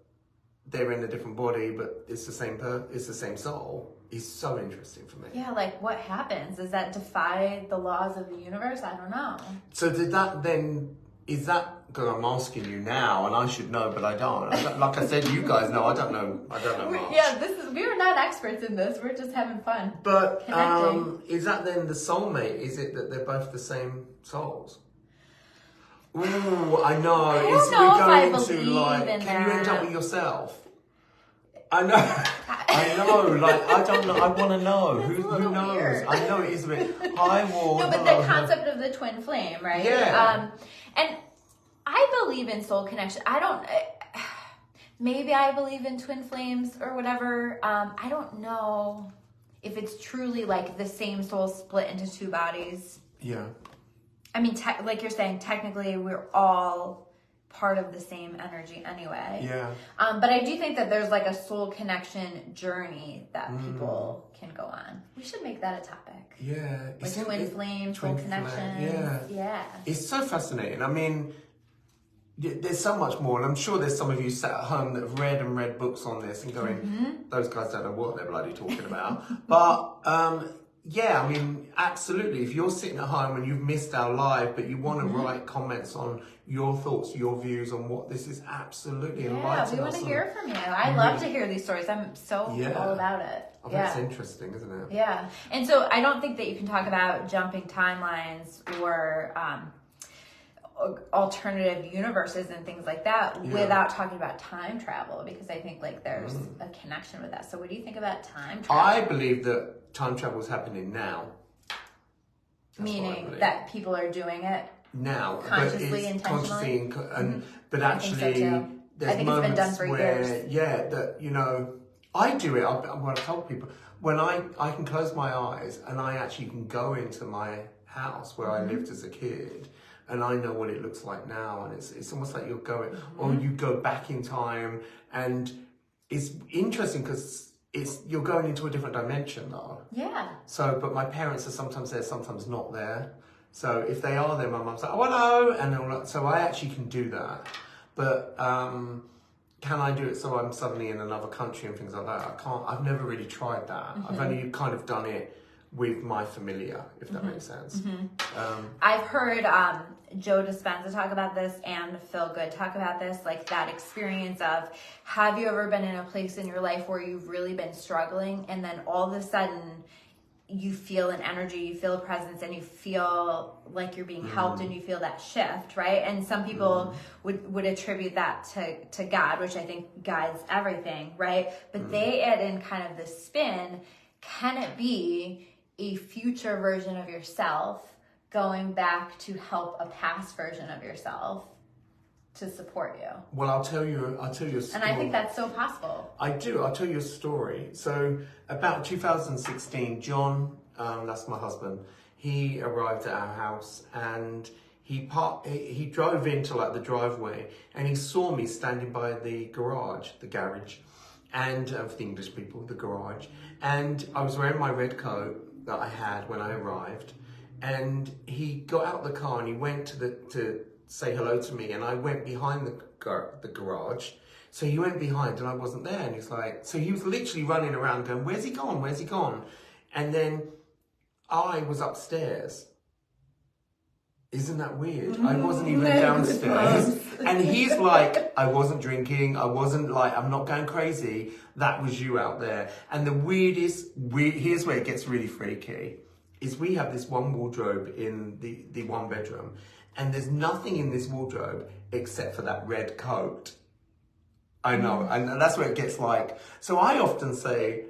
they're in a different body, but it's the same it's the same soul. Is so interesting for me. Yeah, like what happens? Does that defy the laws of the universe? I don't know. So did that then, is that, because I'm asking you now and I should know, but I don't. Like I said, you guys know, I don't know much. Yeah, we're not experts in this. We're just having fun. But is that then the soulmate? Is it that they're both the same souls? Ooh, I know. I don't know if I believe in can that. you end up with yourself? I know. I know. Like, I don't know. I want to know. Who knows? Weird. I know it is a bit. I will. No, but the concept of the twin flame, right? Yeah. And I believe in soul connection. I don't. Maybe I believe in twin flames or whatever. I don't know if it's truly like the same soul split into two bodies. Yeah. I mean, like you're saying, technically we're all part of the same energy anyway. Yeah. But I do think that there's like a soul connection journey that people can go on. We should make that a topic. Yeah. Like twin flame, soul connection. Yeah. It's so fascinating. I mean, there's so much more, and I'm sure there's some of you sat at home that have read books on this and going, those guys don't know what they're bloody talking about. But yeah, I mean, absolutely. If you're sitting at home and you've missed our live, but you want to write comments on your thoughts, your views on what this is, absolutely enlighten us. Yeah, we want to hear from you. I love to hear these stories. I'm so all about it. I think it's interesting, isn't it? Yeah. And so I don't think that you can talk about jumping timelines or alternative universes and things like that without talking about time travel, because I think like there's a connection with that. So what do you think about time travel? I believe that time travel is happening now. Meaning that people are doing it now, consciously, intentionally. But actually, there's moments where, that, you know, I do it. I've told people, when I can close my eyes and I actually can go into my house where I lived as a kid, and I know what it looks like now, and it's almost like you're going, or you go back in time, and it's interesting because you're going into a different dimension though. Yeah. So, but my parents are sometimes there, sometimes not there. So if they are there, my mum's like, oh, hello, and all that. So I actually can do that. But can I do it so I'm suddenly in another country and things like that? I can't. I've never really tried that. I've only kind of done it with my familiar, if that makes sense. I've heard Joe Dispenza talk about this and Phil Good talk about this, like that experience of, have you ever been in a place in your life where you've really been struggling and then all of a sudden you feel an energy, you feel a presence, and you feel like you're being helped and you feel that shift, right? And some people would attribute that to God, which I think guides everything, right? But they add in kind of the spin, can it be a future version of yourself going back to help a past version of yourself to support you? Well, I'll tell you a story. And I think that's so possible. I do. I'll tell you a story. So about 2016, John, that's my husband, he arrived at our house and he drove into like the driveway and he saw me standing by the garage, and for the English people, the garage. And I was wearing my red coat that I had when I arrived. And he got out of the car and he went to say hello to me, and I went behind the garage. So he went behind and I wasn't there, and he's like, so he was literally running around going, where's he gone? And then I was upstairs. Isn't that weird? I wasn't even downstairs. And he's like, I wasn't drinking, I'm not going crazy. That was you out there. And the here's where it gets really freaky, is we have this one wardrobe in the one bedroom, and there's nothing in this wardrobe except for that red coat. I know, and that's where it gets like, so I often say,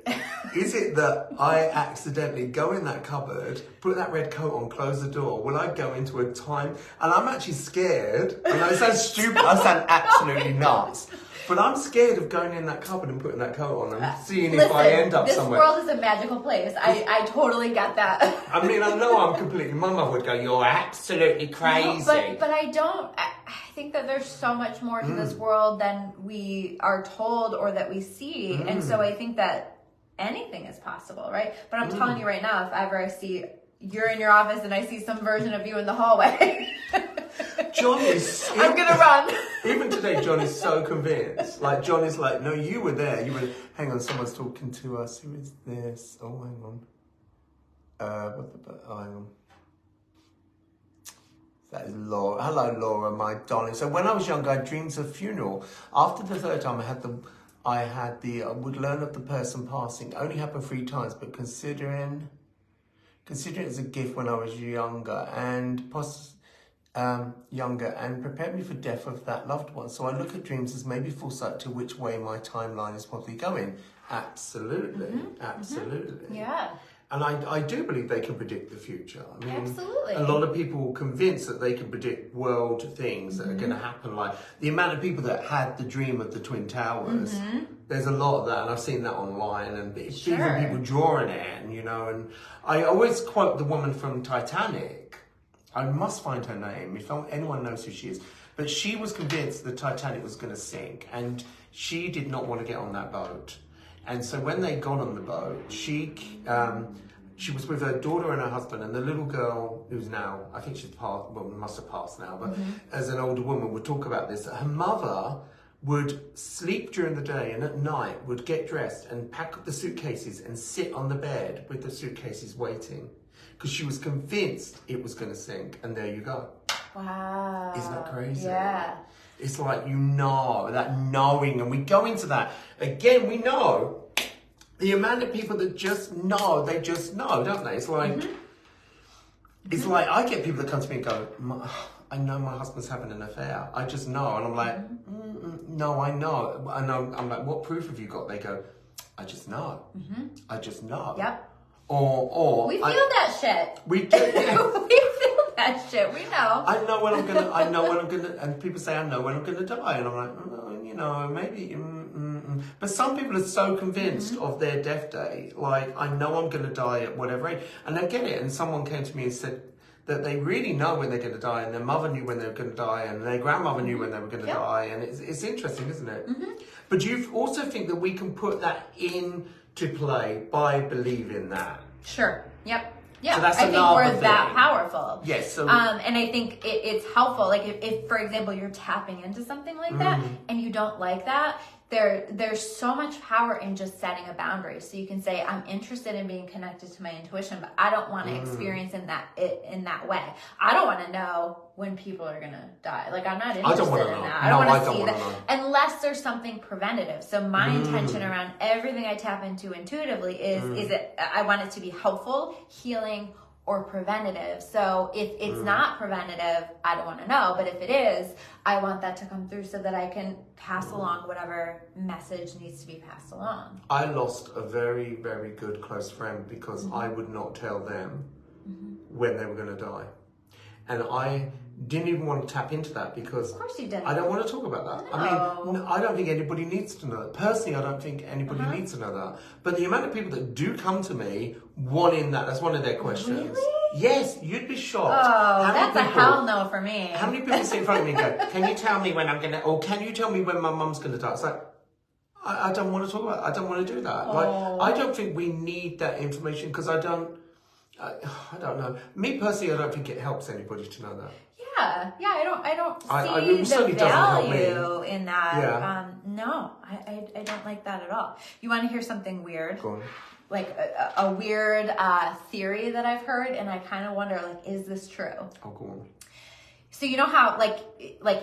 is it that I accidentally go in that cupboard, put that red coat on, close the door, will I go into a time, and I'm actually scared, and I sound stupid, I sound absolutely nuts, but I'm scared of going in that cupboard and putting that coat on and seeing if I end up somewhere. This world is a magical place. I totally get that. I mean, I know I'm completely, my mother would go, you're absolutely crazy. No, but I don't, I think that there's so much more to this world than we are told or that we see. And so I think that anything is possible, right? But I'm telling you right now, if ever I see you're in your office and I see some version of you in the hallway, John is... I'm going to run. Even today, John is so convinced. Like, John is like, no, you were there. You were... Hang on, someone's talking to us. Who is this? Oh, hang on. Hang on. That is Laura. Hello, Laura, my darling. So when I was younger, I dreamed of a funeral. After the third time, I would learn of the person passing. Only happened 3 times, but considering it as a gift when I was younger, and younger and prepared me for death of that loved one. So I look at dreams as maybe foresight to which way my timeline is probably going. Absolutely, absolutely. Yeah. And I do believe they can predict the future. I mean, absolutely. A lot of people are convinced that they can predict world things that are going to happen. Like the amount of people that had the dream of the Twin Towers, there's a lot of that, and I've seen that online, and even people drawing it, and, you know, and I always quote the woman from Titanic. I must find her name, if anyone knows who she is. But she was convinced the Titanic was going to sink, and she did not want to get on that boat. And so when they got on the boat, she was with her daughter and her husband, and the little girl, who's now, I think she's passed, well, must have passed now, but as an older woman would talk about this, her mother would sleep during the day and at night would get dressed and pack up the suitcases and sit on the bed with the suitcases waiting, because she was convinced it was going to sink. And there you go. Wow. Isn't that crazy? Yeah. It's like, you know, that knowing, and we go into that. Again, we know the amount of people that just know, they just know, don't they? It's like, it's like I get people that come to me and go, I know my husband's having an affair. I just know. And I'm like, no, I know. And I'm like, what proof have you got? They go, I just know. I just know. Yep. Or we feel that shit. We do. Yeah. We feel that shit. We know. I know when I'm gonna, and people say I know when I'm gonna die, and I'm like, you know, maybe. But some people are so convinced of their death day, like, I know I'm gonna die at whatever age, and I get it. And someone came to me and said that they really know when they're gonna die, and their mother knew when they were gonna die, and their grandmother knew when they were gonna die, and it's interesting, isn't it? But do you also think that we can put that into play by believing that? Sure. Yep. Yeah, so that's I think we're thing. that powerful. Yes. So, and I think it's helpful. Like if, for example, you're tapping into something like that and you don't like that, there's so much power in just setting a boundary. So you can say, I'm interested in being connected to my intuition, but I don't want to experience in that way. I don't want to know when people are going to die. Like, I'm not interested in that. I don't want to see that unless there's something preventative. So my intention around everything I tap into intuitively is that I want it to be helpful, healing, or preventative. So if it's not preventative, I don't want to know. But if it is, I want that to come through so that I can pass along whatever message needs to be passed along. I lost a very, very good close friend because I would not tell them when they were going to die. And I didn't even want to tap into that because of course you didn't. I don't want to talk about that. No. I mean, I don't think anybody needs to know that. Personally, I don't think anybody needs to know that. But the amount of people that do come to me wanting that's one of their questions. Really? Yes, you'd be shocked. Oh, that's a hell no for me. How many people sit in front of me and go, can you tell me when I'm going to, or can you tell me when my mum's going to die? It's like, I don't want to talk about it. I don't want to do that. Like, I don't think we need that information because I don't know. Me personally, I don't think it helps anybody to know that. Yeah, I don't see the value in that. Yeah. No, I don't like that at all. You want to hear something weird? Go on. Like a weird theory that I've heard, and I kind of wonder, like, is this true? Oh, go on. So you know how like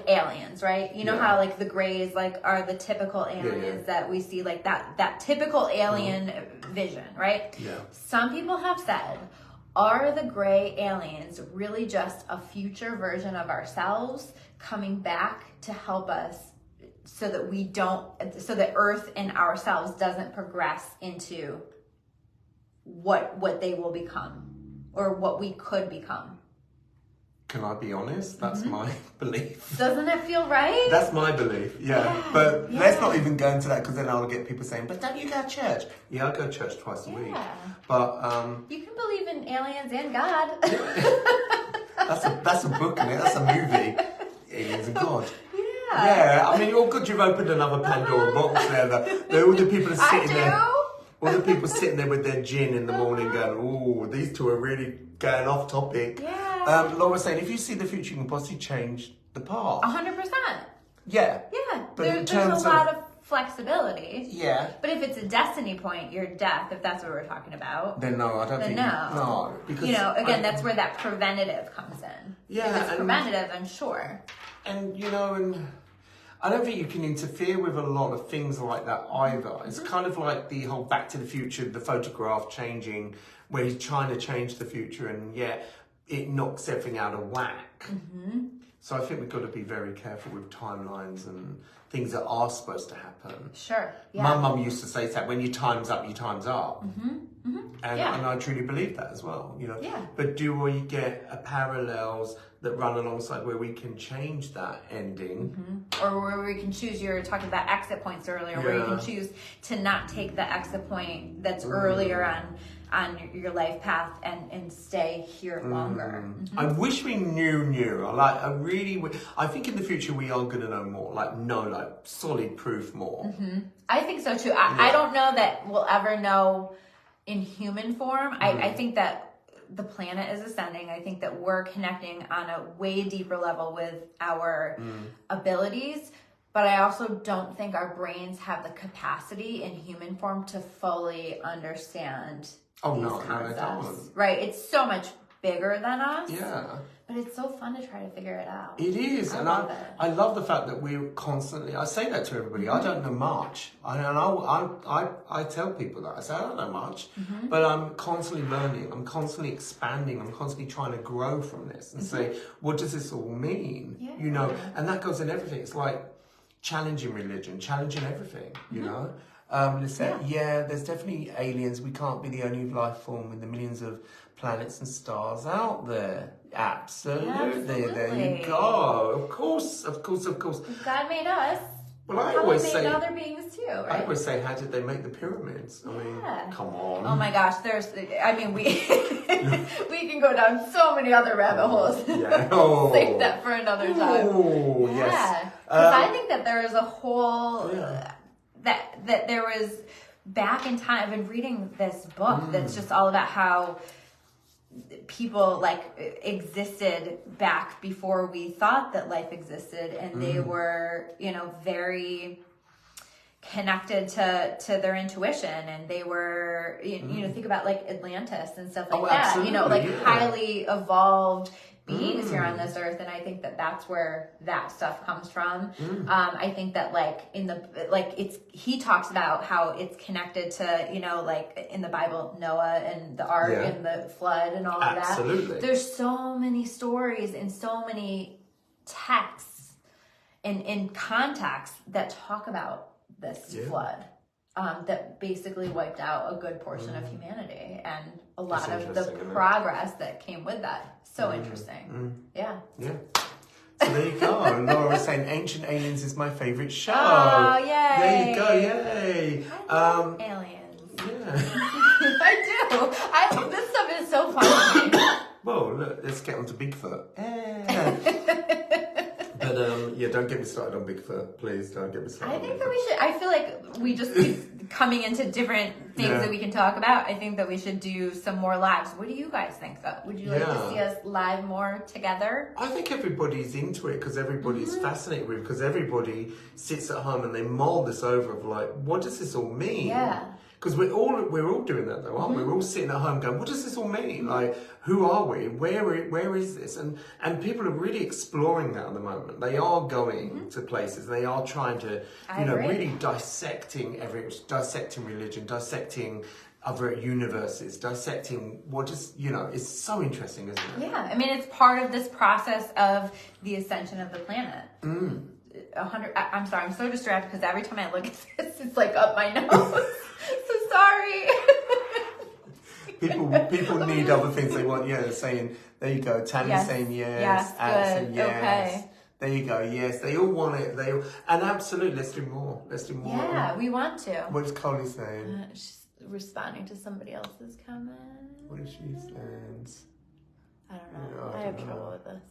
aliens, right? You know how like the Greys like are the typical aliens that we see, like that typical alien vision, right? Yeah. Some people have said, are the gray aliens really just a future version of ourselves coming back to help us so that Earth and ourselves doesn't progress into what they will become or what we could become? Can I be honest? That's my belief. Doesn't it feel right? That's my belief, But let's not even go into that because then I'll get people saying, but don't you go to church? Yeah, I go to church twice a week. But you can believe in aliens and God. That's a book, isn't it? That's a movie. Aliens and God. Yeah. I mean, all good you've opened another Pandora box there. All the people are sitting there. All the people sitting there with their gin in the morning going, ooh, these two are really going off topic. Yeah. Laura's saying, if you see the future, you can possibly change the past. 100%. Yeah. Yeah. But There's a lot of flexibility. Yeah. But if it's a destiny point, your death, if that's what we're talking about. Then no, I don't think. No. Because again, that's where that preventative comes in. Yeah. If it's preventative, I'm sure. And, and I don't think you can interfere with a lot of things like that either. It's kind of like the whole Back to the Future, the photograph changing, where he's trying to change the future and it knocks everything out of whack. So I think we've got to be very careful with timelines and things that are supposed to happen. Sure. Yeah. My mum used to say that when your time's up, your time's up. And I truly believe that as well, you know. Yeah. But do we get parallels that run alongside where we can change that ending? Or where we can choose, you were talking about exit points earlier, where you can choose to not take the exit point that's earlier on your life path and stay here longer. I wish we knew. I think in the future we are going to know more, like solid proof more. I think so too. I don't know that we'll ever know in human form. I think that the planet is ascending. I think that we're connecting on a way deeper level with our abilities. But I also don't think our brains have the capacity in human form to fully understand these concepts. Right? It's so much bigger than us. Yeah. But it's so fun to try to figure it out. It is. I love the fact that we're constantly, I say that to everybody, I don't know much. I tell people that. I say, I don't know much. But I'm constantly learning. I'm constantly expanding. I'm constantly trying to grow from this and say, what does this all mean? Yeah. You know, and that goes in everything. It's like challenging religion, challenging everything, you know? There's definitely aliens. We can't be the only life form with the millions of planets and stars out there. Absolutely. There you go. Of course. God made us. Well, I always say other beings too, right? I always say, how did they make the pyramids? I mean, come on. Oh my gosh, we we can go down so many other rabbit holes. Save that for another time. Oh, yes. Because I think that there is a whole that there was back in time. I've been reading this book that's just all about how people existed back before we thought that life existed, and they were, very connected to their intuition, and they were, think about Atlantis and stuff like that. Absolutely, highly evolved beings here on this earth, and I think that that's where that stuff comes from. I think that he talks about how it's connected to in the Bible, Noah and the ark and the flood and all of that. Absolutely. There's so many stories and so many texts and in context that talk about this flood. That basically wiped out a good portion of humanity and a lot of the progress that came with that. So interesting. Yeah. So there you go. Laura was saying Ancient Aliens is my favorite show. Oh, yay. There you go, yay. I love aliens. Yeah. I do. This stuff is so fun to me. Well, look, let's get on to Bigfoot. But don't get me started on Bigfoot. Please don't get me started. I think that we should. I feel like we just keep coming into different things that we can talk about. I think that we should do some more lives. What do you guys think, though? Would you like to see us live more together? I think everybody's into it because everybody's fascinated with it, because everybody sits at home and they mull this over of what does this all mean? Yeah. Because we're all doing that though, aren't we? We're all sitting at home going, what does this all mean? Who are we? Where is this? And people are really exploring that at the moment. They are going to places. They are trying to, really dissecting religion, dissecting other universes, dissecting it's so interesting, isn't it? Yeah, I mean, it's part of this process of the ascension of the planet. 100. I'm sorry, I'm so distracted because every time I look at this, it's up my nose. So sorry. People need other things they want. Yeah, saying there you go. Tammy's saying yes. Good. Yes. Okay. There you go. Yes, they all want it. And absolutely, let's do more. Yeah, we want to. What is Coley saying? She's responding to somebody else's comment. What is she saying? I don't know. I have trouble with this.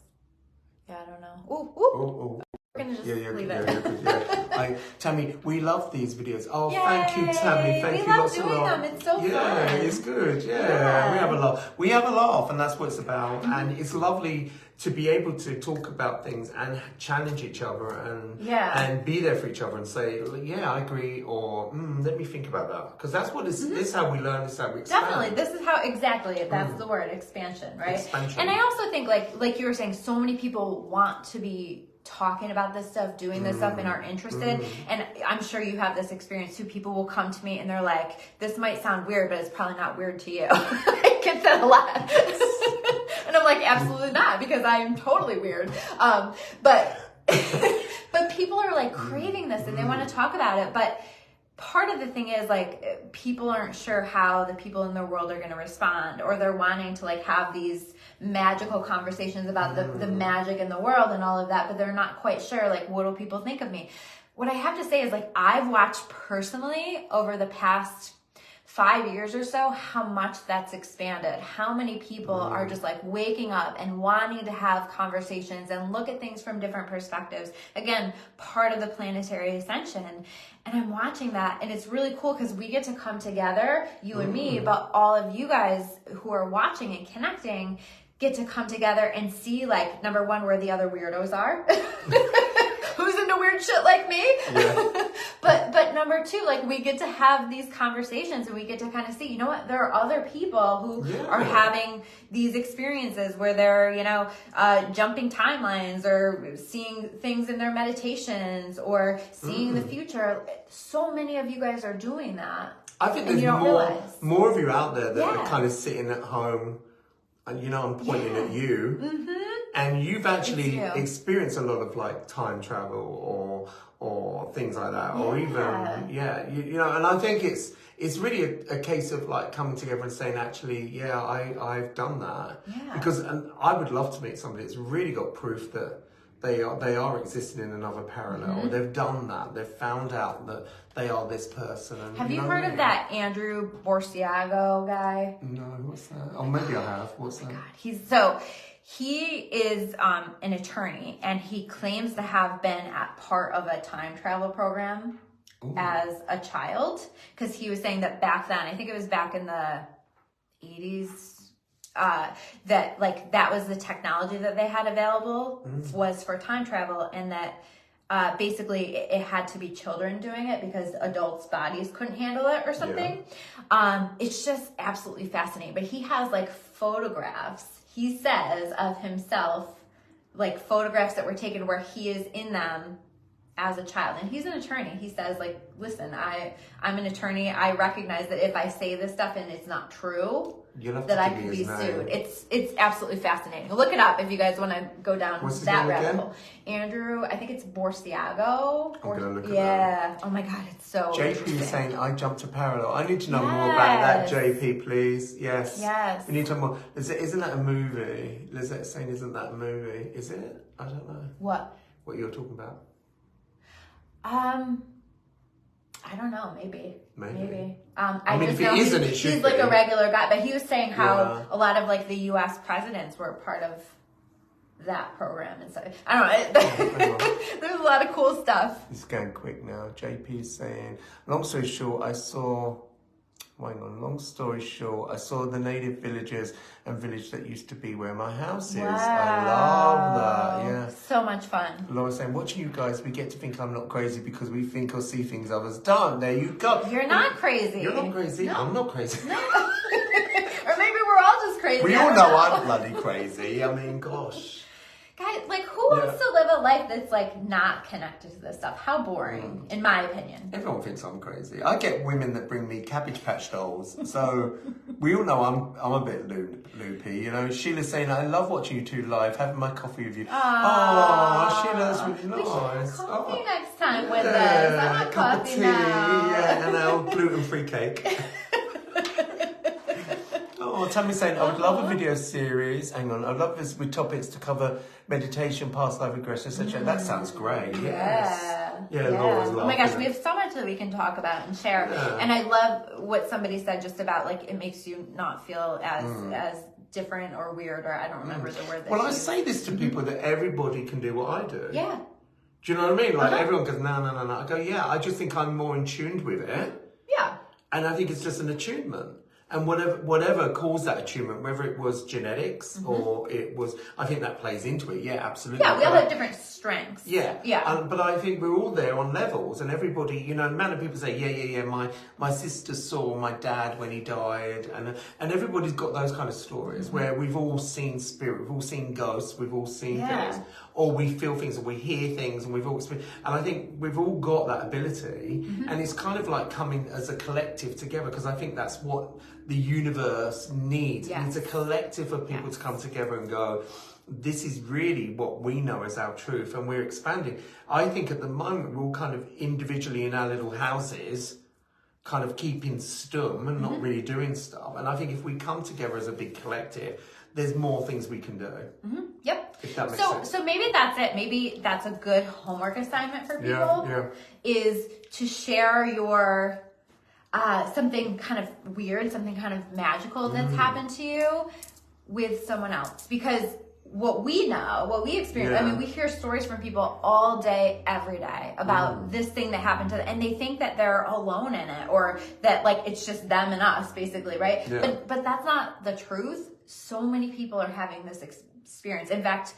Yeah, I don't know. Ooh. We're gonna just leave it. Tammy, we love these videos. Oh, thank you, Tammy. Thank you lots a lot. We love doing them. It's so fun. Yeah, it's good. Yeah, we have a laugh. We have a laugh, and that's what it's about. And it's lovely to be able to talk about things and challenge each other and be there for each other and say, I agree, or let me think about that. Because that's what this is how we learn, this is how we expand. Definitely. This is how, that's the word, expansion, right? Expansion. And I also think, like you were saying, so many people want to be talking about this stuff, doing this stuff, and are interested. And I'm sure you have this experience too. People will come to me and they're like, this might sound weird, but it's probably not weird to you. I get that a lot. And I'm like, absolutely not, because I am totally weird. But people are like craving this and they want to talk about it. But part of the thing is like people aren't sure how the people in the world are going to respond, or they're wanting to like have these magical conversations about the magic in the world and all of that, but they're not quite sure like what will people think of me. What I have to say is like I've watched personally over the past 5 years or so how much that's expanded, how many people are just like waking up and wanting to have conversations and look at things from different perspectives. Again, part of the planetary ascension. And I'm watching that, and it's really cool because we get to come together, you and me, but all of you guys who are watching and connecting get to come together and see, like, number one, where the other weirdos are. Who's into weird shit like me? Yeah. But number two, like, we get to have these conversations and we get to kind of see, you know what, there are other people who are having these experiences where they're, you know, jumping timelines or seeing things in their meditations or seeing the future. So many of you guys are doing that. I think there's more of you out there that are kind of sitting at home, and you know, I'm pointing at you. And you've actually experienced a lot of like time travel or things like that, or even you know. And I think it's really a case of like coming together and saying, actually, I've done that, because and I would love to meet somebody that's really got proof that they are existing in another parallel. They've done that. They've found out that they are this person. And, have you heard of that Andrew Borsiago guy? No, what's that? Oh, maybe I have. What's that? God, he is an attorney, and he claims to have been at part of a time travel program as a child, because he was saying that back then, I think it was back in the 80s, that like that was the technology that they had available was for time travel, and that basically it had to be children doing it because adults' bodies couldn't handle it or something. It's just absolutely fascinating. But he has like photographs, he says, of himself, like photographs that were taken where he is in them as a child. And he's an attorney. He says, like, listen, I'm an attorney. I recognize that if I say this stuff and it's not true, that I could be sued. It's absolutely fascinating. Look it up if you guys want to go down that rabbit hole. Andrew, I think it's Borsiago. I'm going to look at that. Oh my God, it's so JP is saying, I jumped to parallel. I need to know more about that, JP, please. Yes. We need to know more. Isn't that a movie? Lizette's saying, isn't that a movie? Is it? I don't know. What you're talking about? I don't know, maybe. I mean, just if know it isn't, it should he's be. like a regular guy, but he was saying how a lot of like the U.S. presidents were part of that program and stuff. I don't know. There's a lot of cool stuff. It's going quick now. JP is saying, long story short, I saw the native villagers and village that used to be where my house is. Wow. I love that. Yeah. So much fun. Laura's saying, watching you guys, we get to think I'm not crazy because we think or see things others don't. There you go. You're not crazy. You're not crazy. No. I'm not crazy. No. Or maybe we're all just crazy. We all know I'm bloody crazy. I mean, gosh. Guys, like, who wants to live a life that's, like, not connected to this stuff? How boring, in my opinion. Everyone thinks I'm crazy. I get women that bring me Cabbage Patch dolls. So, we all know I'm a bit loopy, you know. Sheila's saying, I love watching you two live, having my coffee with you. Oh, Sheila, that's really nice. We should have coffee next time with us. I want coffee now. Yeah, and our gluten-free cake. Oh, Tammy's saying, I would love a video series. Hang on, I'd love this with topics to cover meditation, past life regression, etc. That sounds great. Yes. Yeah, Laura's laughing. Oh my gosh, we have so much that we can talk about and share. Yeah. And I love what somebody said just about, like, it makes you not feel as different or weird, or I don't remember the word that I say this to people that everybody can do what I do. Yeah. Do you know what I mean? Like, everyone goes, no. I go, yeah, I just think I'm more in tune with it. Yeah. And I think it's just an attunement. And whatever caused that attunement, whether it was genetics or it was, I think that plays into it. Yeah, absolutely. Yeah, we all have different strengths. Yeah. But I think we're all there on levels, and everybody, you know, the amount of people say, yeah, my sister saw my dad when he died, and everybody's got those kind of stories where we've all seen spirit, we've all seen ghosts, we've all seen things, or we feel things, or we hear things, and we've all experienced, and I think we've all got that ability, and it's kind of like coming as a collective together, because I think that's what the universe needs. Yes. It needs a collective of people to come together and go, this is really what we know as our truth, and we're expanding. I think at the moment we're all kind of individually in our little houses, kind of keeping stum and not really doing stuff. And I think if we come together as a big collective, there's more things we can do. Yep. If that makes sense. So maybe that's it. Maybe that's a good homework assignment for people. Is to share your something kind of weird, something kind of magical that's happened to you with someone else. Because what we know, what we experience, I mean, we hear stories from people all day, every day about this thing that happened to them, and they think that they're alone in it, or that like it's just them and us, basically, right? Yeah. But that's not the truth. So many people are having this experience. In fact,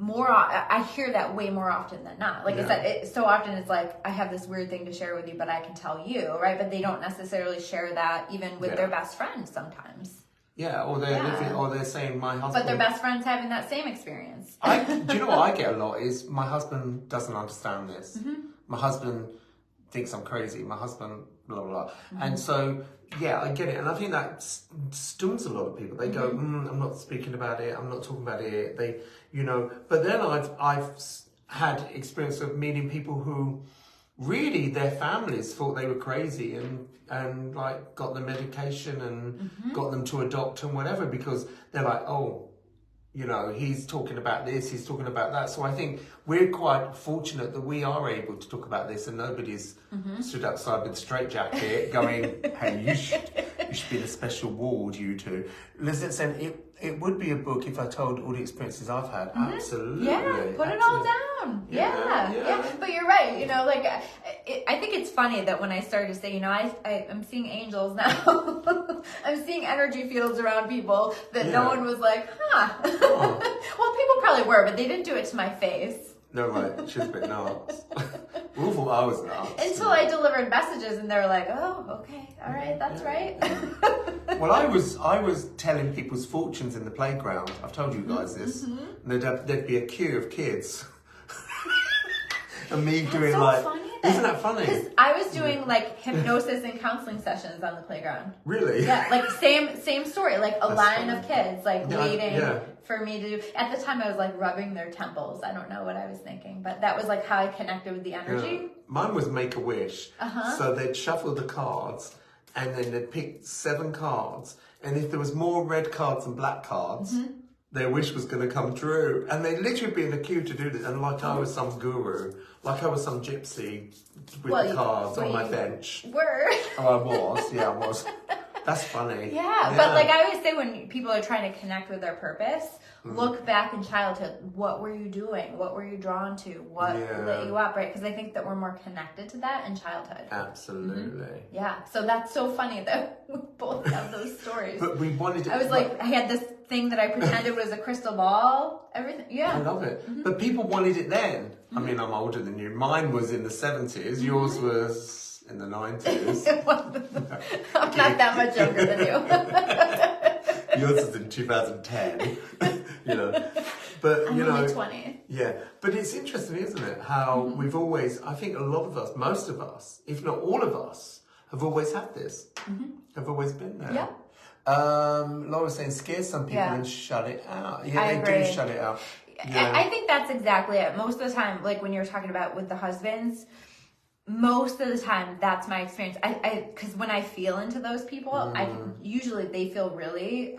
I hear that way more often than not. Like I said, so often it's like, I have this weird thing to share with you, but I can tell you, right? But they don't necessarily share that even with their best friends sometimes. Yeah, or they're living, or they're saying my husband. But their best friend's having that same experience. Do you know what I get a lot is my husband doesn't understand this. My husband thinks I'm crazy. My husband blah blah blah. And so I get it, and I think that stuns a lot of people. They go, I'm not speaking about it. I'm not talking about it. They, But then I've had experience of meeting people who really their families thought they were crazy and like got the medication and got them to a doctor and whatever, because they're like, he's talking about this, he's talking about that. So I think we're quite fortunate that we are able to talk about this, and nobody's stood outside with a straitjacket going, hey, you should be in a special ward, you two. Listen, it would be a book if I told all the experiences I've had. Absolutely. Yeah, put it all down. Yeah. But you're right. I think it's funny that when I started to say, I'm seeing angels now. I'm seeing energy fields around people that no one was like, Well, people probably were, but they didn't do it to my face. No, right. She's a bit nuts. We all thought I was nuts. Until I delivered messages and they were like, oh, okay, all right, that's right. Well, I was telling people's fortunes in the playground. I've told you guys this. And there'd be a queue of kids. And me doing so funny. Isn't that funny? Because I was doing like hypnosis and counseling sessions on the playground. Really? Yeah, like same story, like a line of kids like waiting for me to do. At the time I was like rubbing their temples. I don't know what I was thinking, but that was like how I connected with the energy. Yeah. Mine was Make-A-Wish. So they'd shuffle the cards and then they'd pick 7 cards, and if there was more red cards than black cards, their wish was going to come true. And they'd literally be in the queue to do this, and like I was some guru, like I was some gypsy with the cards on my bench. Were. Oh, I was. That's funny. Yeah, but like I always say, when people are trying to connect with their purpose, look back in childhood. What were you doing? What were you drawn to? What lit you up, right? Because I think that we're more connected to that in childhood. Absolutely. Yeah, so that's so funny that we both have those stories. But we wanted to... I was like, I had this thing that I pretended was a crystal ball. Everything, yeah. I love it. But people wanted it then. I mean, I'm older than you. Mine was in the 70s. Yours was in the 90s. I'm not that much younger than you. Yours is in 2010. But I'm only 20. Yeah, but it's interesting, isn't it? How we've always, I think a lot of us, most of us, if not all of us, have always had this. Have always been there. Yeah. Laura was saying, scare some people and shut it out. Yeah, I they agree. do shut it out. Yeah. I think that's exactly it. Most of the time, like when you're talking about with the husbands, most of the time that's my experience. Because when I feel into those people, usually they feel really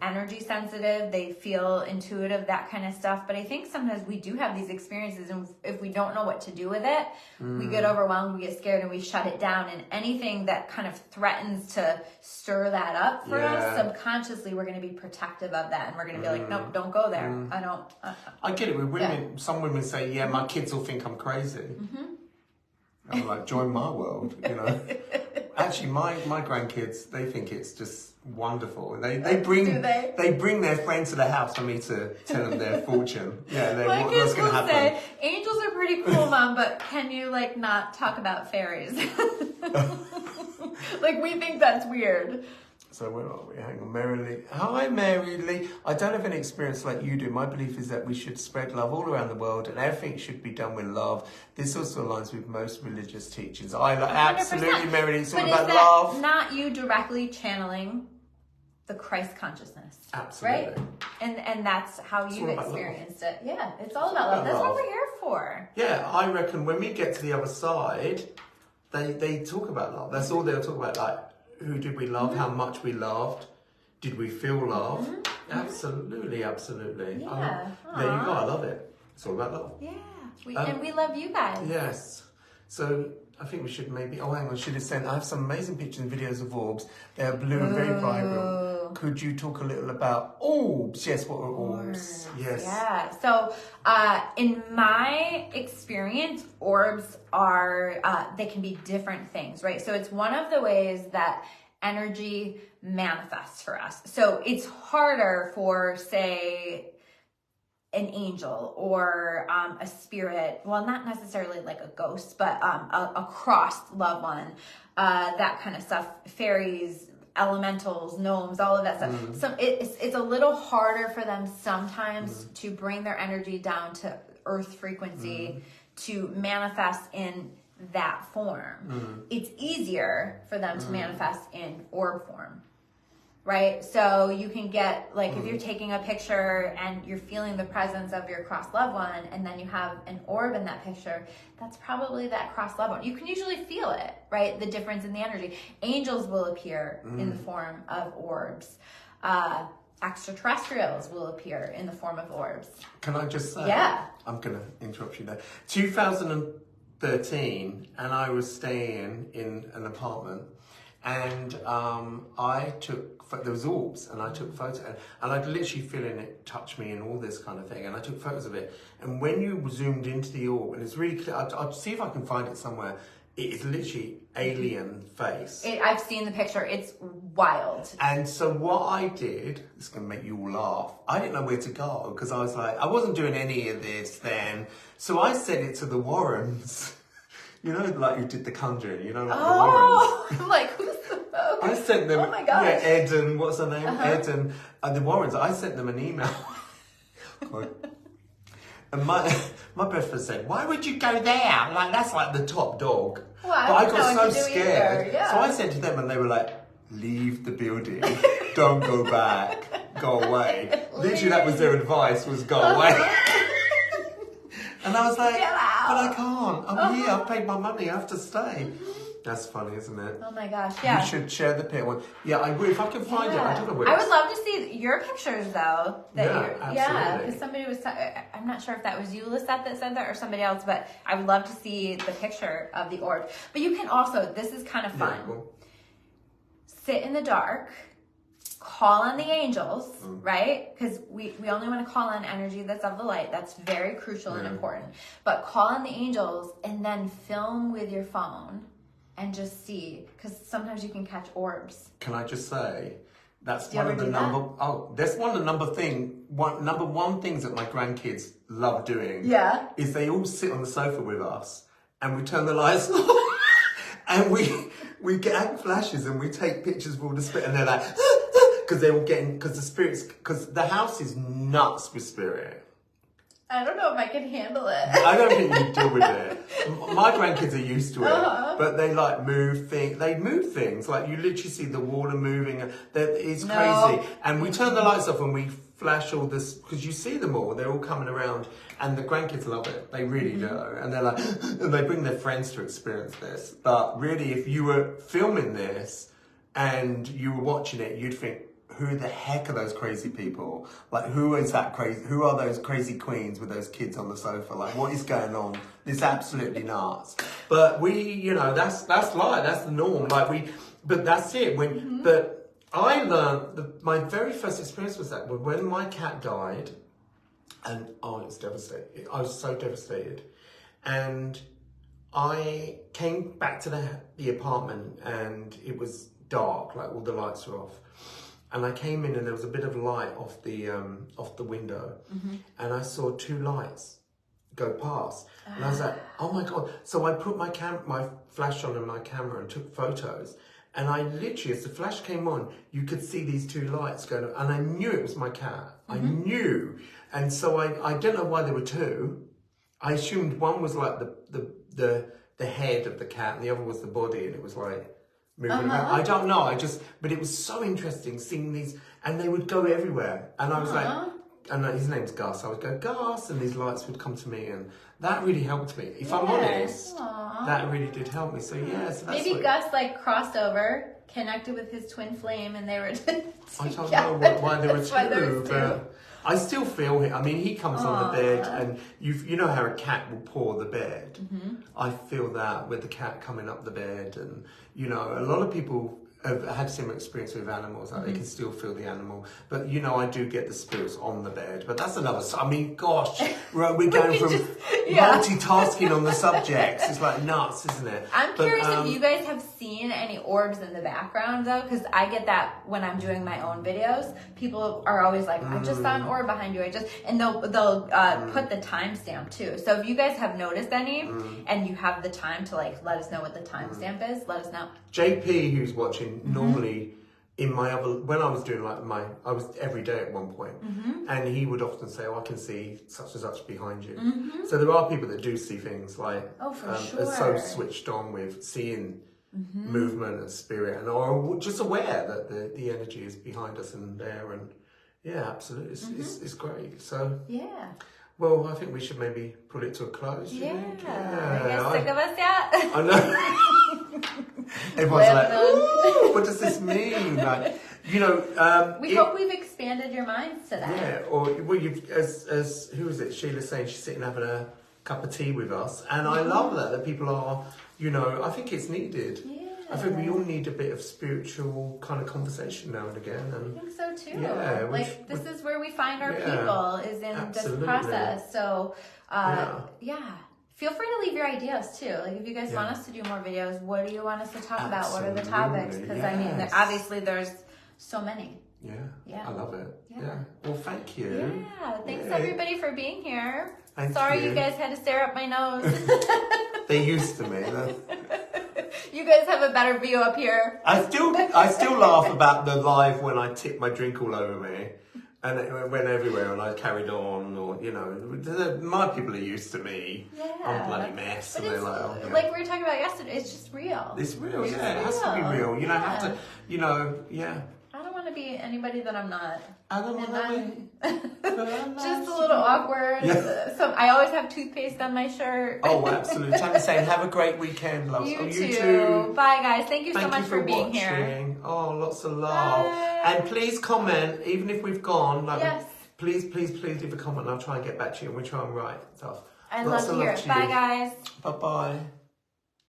energy sensitive. They feel intuitive, that kind of stuff. But I think sometimes we do have these experiences, and if we don't know what to do with it, we get overwhelmed, we get scared, and we shut it down. And anything that kind of threatens to stir that up for us, subconsciously we're going to be protective of that, and we're going to be like, nope, don't go there. I don't. I get it with women. Some women say, "Yeah, my kids will think I'm crazy." I'm like, join my world, Actually, my grandkids, they think it's just wonderful, and they bring their friends to the house for me to tell them their fortune. Yeah, my what's going to happen. Say, angels are pretty cool, Mom, but can you not talk about fairies? Like, we think that's weird. So where are we? Hang on, Mary Lee. Hi, Mary Lee. I don't have any experience like you do. My belief is that we should spread love all around the world and everything should be done with love. This also aligns with most religious teachings. Absolutely, Mary Lee. It's all about love. Not you directly channeling the Christ consciousness. Absolutely. Right? And that's how you experienced it. Yeah, it's all about love. That's what we're here for. Yeah, I reckon when we get to the other side, they talk about love. That's all they'll talk about, like, who did we love? How much we loved? Did we feel love? Absolutely, absolutely. Yeah. There you go. I love it. It's all about love. Yeah. And we love you guys. Yes. So I think we should maybe. Oh, hang on. Should have sent. I have some amazing pictures and videos of orbs. They're blue and very vibrant. Could you talk a little about orbs? Yes. What are orbs? Yes. Yeah. So, in my experience, orbs are they can be different things, right? So it's one of the ways that energy manifests for us. So it's harder for, say, an angel or a spirit, well, not necessarily like a ghost, but a crossed loved one, that kind of stuff, fairies, elementals, gnomes, all of that stuff. So it's a little harder for them sometimes to bring their energy down to earth frequency to manifest in that form. It's easier for them to manifest in orb form. Right? So you can get, like, if you're taking a picture and you're feeling the presence of your crossed loved one, and then you have an orb in that picture, that's probably that crossed loved one. You can usually feel it, right? The difference in the energy. Angels will appear in the form of orbs. Extraterrestrials will appear in the form of orbs. Can I just say? Yeah. I'm going to interrupt you there. 2013, and I was staying in an apartment. And I took, there was orbs, and I took photos, and I'd literally feeling it touch me and all this kind of thing, and I took photos of it. And when you zoomed into the orb, and it's really clear, I'll see if I can find it somewhere, it is literally alien face. I've seen the picture, it's wild. And so what I did, this is going to make you all laugh, I didn't know where to go, because I was like, I wasn't doing any of this then, so I sent it to the Warrens. You know, like you did the Conjuring, you know, like the Warrens. I'm like, who's the folks? I sent them, oh my gosh. Yeah, Ed and, what's her name? Ed and the Warrens, I sent them an email. And my best friend said, why would you go there? Like, that's like the top dog. Well, but I got so scared. Yeah. So I said to them, and they were like, leave the building. Don't go back. Go away. Literally, that was their advice, was go away. And I was like, but I can't. I'm here. I've paid my money. I have to stay. That's funny, isn't it? Oh my gosh, yeah. You should share the picture. Yeah, I will. If I can find it, I don't know where I would love to see your pictures, though. Absolutely. Yeah, because somebody was, I'm not sure if that was you, Lisette, that said that, or somebody else, but I would love to see the picture of the orb. But you can also, this is kind of fun, sit in the dark, call on the angels, right? Because we only want to call on energy that's of the light. That's very crucial and important. But call on the angels and then film with your phone and just see, because sometimes you can catch orbs. Can I just say, that's one of the that's one of the number one things that my grandkids love doing. Yeah. Is they all sit on the sofa with us and we turn the lights off and we get flashes and we take pictures of all the spirit, and they're like, because they're all getting, because the house is nuts with spirit. I don't know if I can handle it. I don't think you deal with it. My grandkids are used to it, but they like move things. They move things, like you literally see the water moving. It's crazy. And we turn the lights off and we flash all this, because you see them all. They're all coming around, and the grandkids love it. They really do. And they're like, and they bring their friends to experience this. But really, if you were filming this and you were watching it, you'd think, who the heck are those crazy people? Like, who is that crazy? Who are those crazy queens with those kids on the sofa? Like, what is going on? It's absolutely nuts. But we, that's life. That's the norm. But that's it. But I learned my very first experience was that when my cat died, and it's devastating. I was so devastated, and I came back to the apartment, and it was dark. Like, all the lights were off. And I came in and there was a bit of light off the window, and I saw two lights go past, and I was like, oh my God. So I put my flash on and my camera and took photos, And I literally, as the flash came on, you could see these two lights going on, and I knew it was my cat. I knew. And so I don't know why there were two. I assumed one was like the head of the cat and the other was the body, and it was like moving around. I don't know, but it was so interesting seeing these, and they would go everywhere. And I was like, and his name's Gus. I would go, Gus, and these lights would come to me, and that really helped me. If I'm honest, that really did help me. So yeah, so that's maybe Gus like crossed over, connected with his twin flame, and they were I don't know why there were two, but I still feel him. I mean, he comes on the bed, and you know how a cat will paw the bed. I feel that with the cat coming up the bed, and you know, a lot of people have had similar experience with animals, like they can still feel the animal. But you know, I do get the spirits on the bed. But that's another. I mean, gosh, we're going from multitasking on the subjects. It's like nuts, isn't it? I'm curious if you guys have seen any orbs in the background though, because I get that when I'm doing my own videos. People are always like, "I just saw an orb behind you." And they'll put the timestamp too. So if you guys have noticed any, and you have the time to like let us know what the timestamp is, let us know. JP, who's watching, normally in my other, when I was doing like I was every day at one point, and he would often say, "Oh, I can see such and such behind you." So there are people that do see things like, for sure, are so switched on with seeing movement and spirit, and or just aware that the energy is behind us and there, and yeah, absolutely, it's great. So yeah. Well, I think we should maybe put it to a close. Yeah. Are you guys sick of us yet? I know. Everyone's like, ooh, what does this mean? Like, you know, we hope we've expanded your minds to that. Yeah, or well, as who was it? Sheila's saying she's sitting having a cup of tea with us, and I love that people are. You know, I think it's needed. Yeah. I think we all need a bit of spiritual kind of conversation now and again. And I think so too. Yeah, like this is where we find our people, is in this process. So, feel free to leave your ideas too. Like if you guys want us to do more videos, what do you want us to talk about? What are the topics? Because I mean, obviously there's so many. Yeah. I love it. Yeah. Well, thank you. Yeah. Thanks everybody for being here. Sorry you guys had to stare up my nose. They're used to me. You guys have a better view up here. I still laugh about the live when I tipped my drink all over me. And it went everywhere, and I carried on, or you know, my people are used to me. Yeah. I'm a bloody mess, but and they're like, oh, like we were talking about yesterday, it's just real. It's real, it has to be real. You don't have to, I don't want to be anybody that I'm not. I don't want to be. Just a little awkward. Yeah. I always have toothpaste on my shirt. Oh, absolutely. Tammy's saying, have a great weekend, love. You too. Bye, guys. Thank you so much for being here. Oh, lots of love. Bye. And please comment, even if we've gone. Like, please leave a comment, and I'll try and get back to you, and we'll try and write stuff. I'd love to hear it. Bye, guys. Bye-bye.